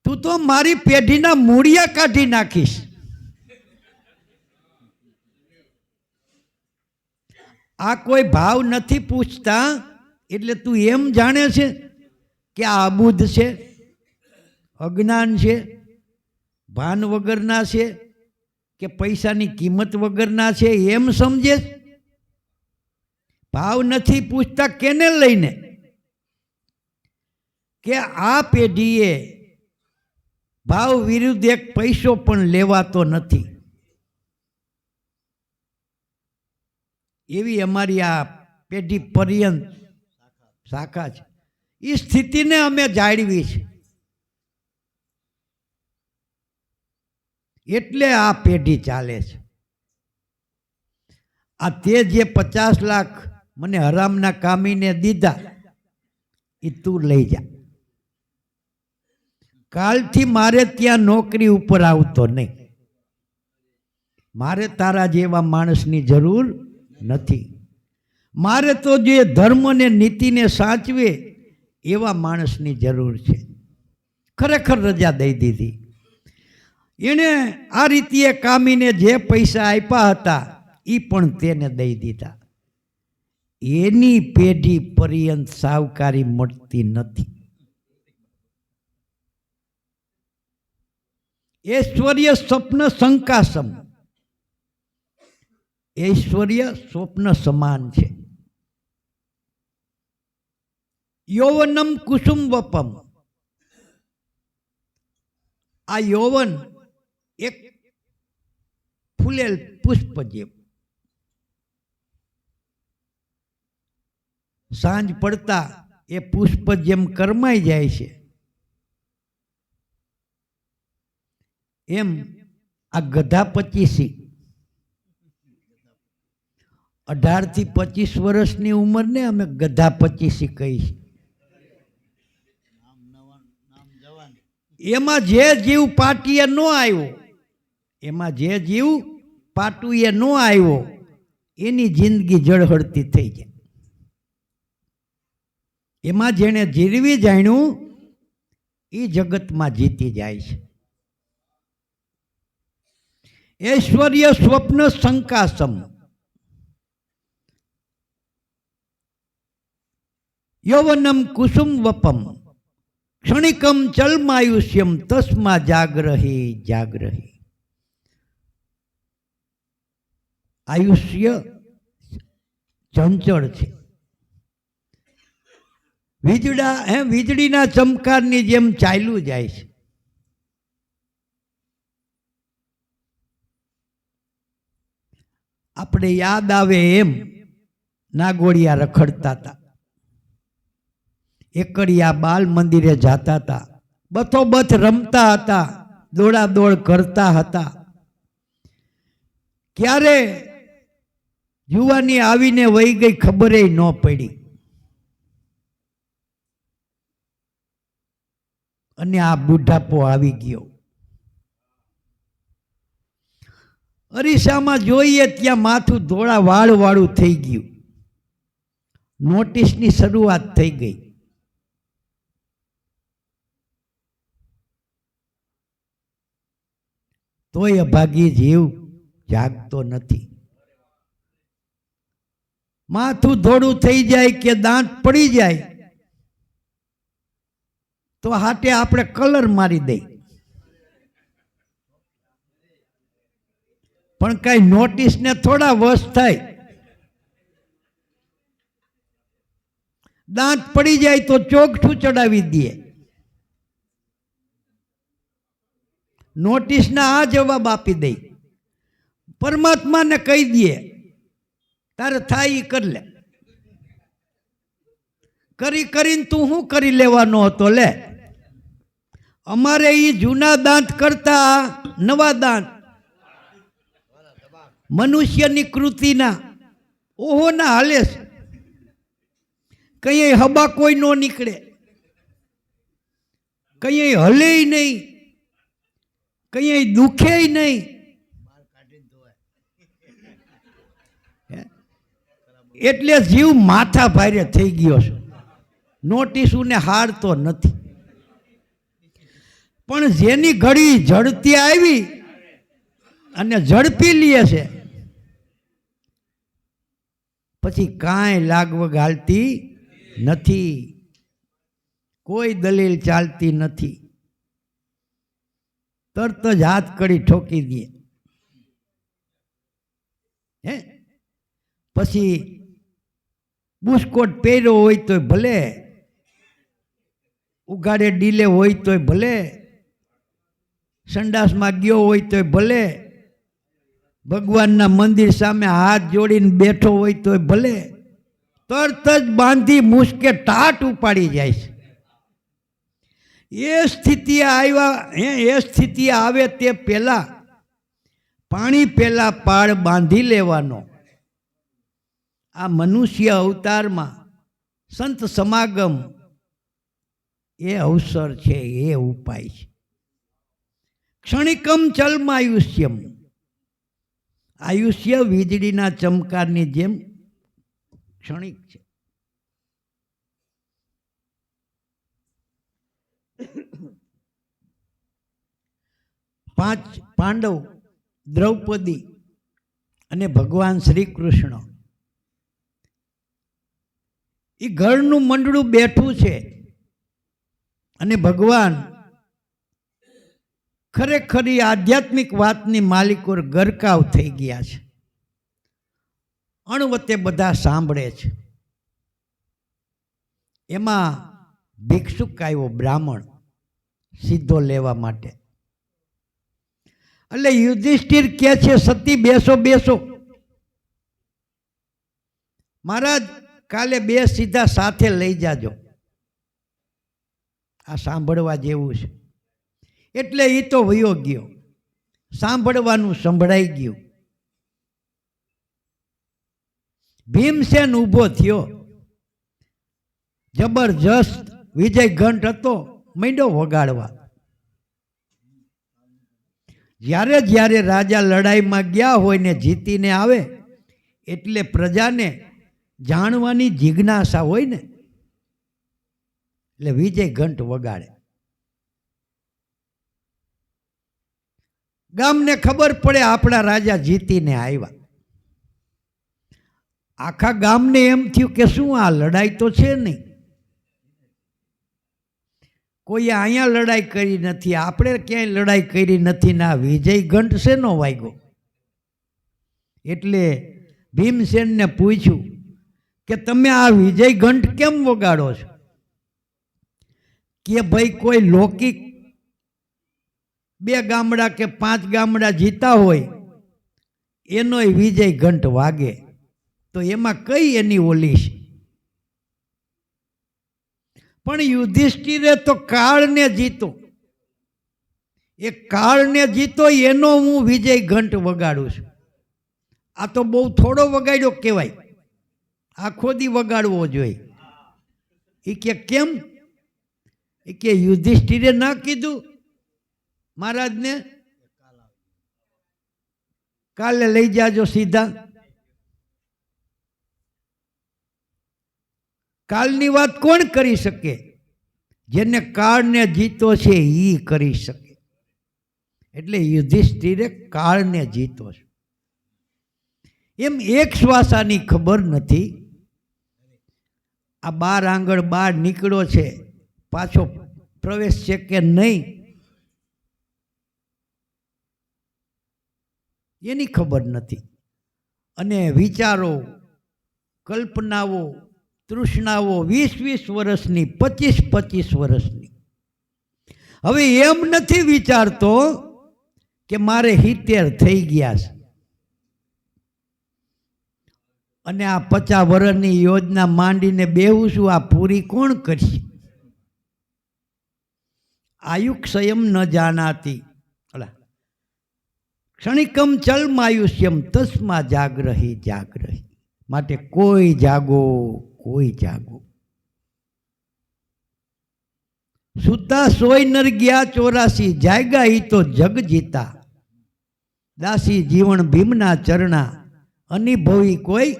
તું તો મારી પેઢીના મૂળિયા કાઢી નાખીશ. આ કોઈ ભાવ નથી પૂછતા, એટલે તું એમ જાણે છે કે આ અબુધ છે, અજ્ઞાન છે, ભાન વગરના છે, કે પૈસાની કિંમત વગરના છે, એમ સમજે. ભાવ નથી પૂછતા કેને લઈને કે આ પેઢીએ ભાવ વિરુદ્ધ એક પૈસો પણ લેવાતો નથી. એવી અમારી આ પેઢી પર્યંત શાખા છે. એ સ્થિતિને અમે જાળવી છે, એટલે આ પેઢી ચાલે છે. આ તે જે 50 લાખ મને હરામના કામીને દીધા એ તું લઈ જા. કાલથી મારે ત્યાં નોકરી ઉપર આવતો નહીં. મારે તારા જેવા માણસની જરૂર નથી. મારે તો જે ધર્મ ને નીતિને સાચવે એવા માણસની જરૂર છે. ખરેખર રજા દઈ દીધી. એણે આ રીતે કામીને જે પૈસા આપ્યા હતા એ પણ તેને દઈ દીધા. એની પેઢી પર્યંત સાવકારી મળતી નથી. ઐશ્વર્ય સ્વપ્ન શંકાસમ, ઐશ્વર્ય સ્વપ્ન સમાન છે. યૌવનમ કુસુમ વપમ, આ યૌવન એક ફૂલેલ પુષ્પ જેવું. સાંજ પડતા એ પુષ્પ જેમ કરમાઈ જાય છે, એમ આ ગધા 25 18 થી 25 વર્ષની ઉંમરને અમે ગધા 25 કહીશ. એમાં જે જીવ પાટીએ ન આવ્યો એમાં જે જીવ પાટુએ ન આવ્યો એની જિંદગી જળહળતી થઈ જાય. એમાં જેણે જીરવી જાણ્યું એ જગતમાં જીતી જાય છે. ઐશ્વર્ય સ્વપ્ન શંકાસમ યૌવનમ કુસુમ વપમ ક્ષણિકમ ચલમાયુષ્યમ તસ્મા જાગ્રહી જાગ્રહી. આયુષ્ય ચંચળ છે. વીજળીના ચમકારની જેમ ચાલ્યું જાય છે. આપણે યાદ આવે એમ નાગોડિયા રખડતા હતા, એકડિયા બાલ મંદિરે જાતા હતા, બથોબથ રમતા હતા, દોડાદોડ કરતા હતા. ક્યારે જુવાની આવીને વહી ગઈ ખબરે ન પડી. અને આ બુઢાપો આવી ગયો. અરીસામાં જોઈએ ત્યાં માથું ધોળા વાળું થઈ ગયું. નોટિસની શરૂઆત થઈ ગઈ. તોય અભાગી જીવ જાગતો નથી. માથું ધોળું થઈ જાય કે દાંત પડી જાય તો હાટે આપણે કલર મારી દઈ, પણ કઈ નોટિસને થોડા વશ થાય. દાંત પડી જાય તો ચોકઠું ચડાવી દે. નોટિસના આ જવાબ આપી દઈ. પરમાત્માને કહી દે તારે થાય ઈ કરી લે. કરીને તું શું કરી લેવાનો હતો લે. અમારે એ જૂના દાંત કરતા નવા દાંત મનુષ્યની કૃતિના ઓહોના હાલે છે. કઈ હબા કોઈ નો નીકળે, કઈ હલે નહીં, કઈ દુખે નહીં. એટલે જીવ માથા ભારે થઈ ગયો છે. નોટિસુને હારતો નથી. પણ જેની ઘડી ઝડતી આવી અને ઝડપી લે છે પછી કાંઈ લાગવગ હાલતી નથી, કોઈ દલીલ ચાલતી નથી. તરત જ હાથ કડી ઠોકી દે. હે પછી બુસ્કોટ પહેર્યો હોય તોય ભલે, ઉઘાડે ડીલે હોય તોય ભલે, સંડાસમાં ગયો હોય તોય ભલે, ભગવાનના મંદિર સામે હાથ જોડીને બેઠો હોય તોય ભલે, તરત જ બાંધી મુશ્કે ટાટ ઉપાડી જાય છે. એ સ્થિતિ આવે તે પહેલા પાણી પહેલા પાળ બાંધી લેવાનો. આ મનુષ્ય અવતારમાં સંત સમાગમ એ અવસર છે, એ ઉપાય છે. ક્ષણિકમ ચલમાયુષ્યમ. આયુષ્ય વીજળીના ચમકારની જેમ ક્ષણિક છે. પાંચ પાંડવ, દ્રૌપદી અને ભગવાન શ્રી કૃષ્ણ એ ઘરનું મંડળું બેઠું છે અને ભગવાન ખરેખરી આધ્યાત્મિક વાતની માલિકો ગરકાવ થઈ ગયા છે. અણવતે બધા સાંભળે છે. એમાં ભિક્ષુક આવ્યો, બ્રાહ્મણ, સીધો લેવા માટે. એટલે યુધિષ્ઠિર કહે છે, સતી બેસો બેસો. મહારાજ કાલે બે સીધા સાથે લઈ જાજો, આ સાંભળવા જેવું છે. એટલે એ તો વયો ગયો, સાંભળવાનું સંભળાઈ ગયું. ભીમસેન ઊભો થયો, જબરજસ્ત વિજય ઘંટ હતો, માંડ્યો વગાડવા. જ્યારે જ્યારે રાજા લડાઈમાં ગયા હોય ને જીતીને આવે એટલે પ્રજાને જાણવાની જિજ્ઞાસા હોય ને એટલે વિજય ઘંટ વગાડે. ગામને ખબર પડે આપણા રાજા જીતીને આવ્યા. આખા ગામને એમ થયું કે શું આ લડાઈ તો છે નહીં, કોઈએ અહીંયા લડાઈ કરી નથી, આપણે ક્યાંય લડાઈ કરી નથી, ના વિજય ઘંટ શેનો વાગ્યો. એટલે ભીમસેનને પૂછ્યું કે તમે આ વિજય ઘંટ કેમ વગાડો છો? કે ભાઈ કોઈ લૌકિક 2 ગામડા કે 5 ગામડા જીતા હોય એનોય વિજય ઘંટ વાગે, તો એમાં કઈ એની ઓલી છે? પણ યુધિષ્ઠિરે તો કાળને જીતો, એ કાળને જીતો એનો હું વિજય ઘંટ વગાડું છું. આ તો બહુ થોડો વગાડ્યો કહેવાય, આખો દી વગાડવો જોઈએ. એ કે કેમ? એ કે યુધિષ્ઠિરે ના કીધું મહારાજને કાલે લઈ જાજો સીધા. કાલની વાત કોણ કરી શકે? જેને કાળને જીતો છે એ કરી શકે. એટલે યુધિષ્ઠિરે કાળને જીતો છે. એમ એક શ્વાસાની ખબર નથી આ 12 આંગળ બહાર નીકળ્યો છે, પાછો પ્રવેશ છે કે નહીં એની ખબર નથી. અને વિચારો, કલ્પનાઓ, તૃષ્ણાઓ 20-20 વર્ષની, 25-25 વર્ષની. હવે એમ નથી વિચારતો કે મારે 70 થઈ ગયા છે અને આ 50 વર્ષની યોજના માંડીને બેહું છું, આ પૂરી કોણ કરશે? આયુક્ષયમ ન જાનાતી ક્ષણિકમ ચલમાયુષ્યમ તસ્મા જાગ્રહી જાગ્રહી. માટે કોઈ જાગો, કોઈ જાગો. સુતા સોય નર ગયા 84, જાગ્યા ઈ તો જગ જીતા. દાસી જીવન ભીમના ચરણા, અનિભવી કોઈ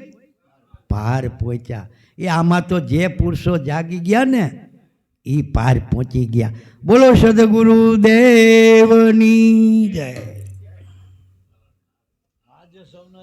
પાર પહોંચ્યા. એ આમાં તો જે પુરુષો જાગી ગયા ને એ પાર પહોંચી ગયા. બોલો સદગુરુ દેવની જય.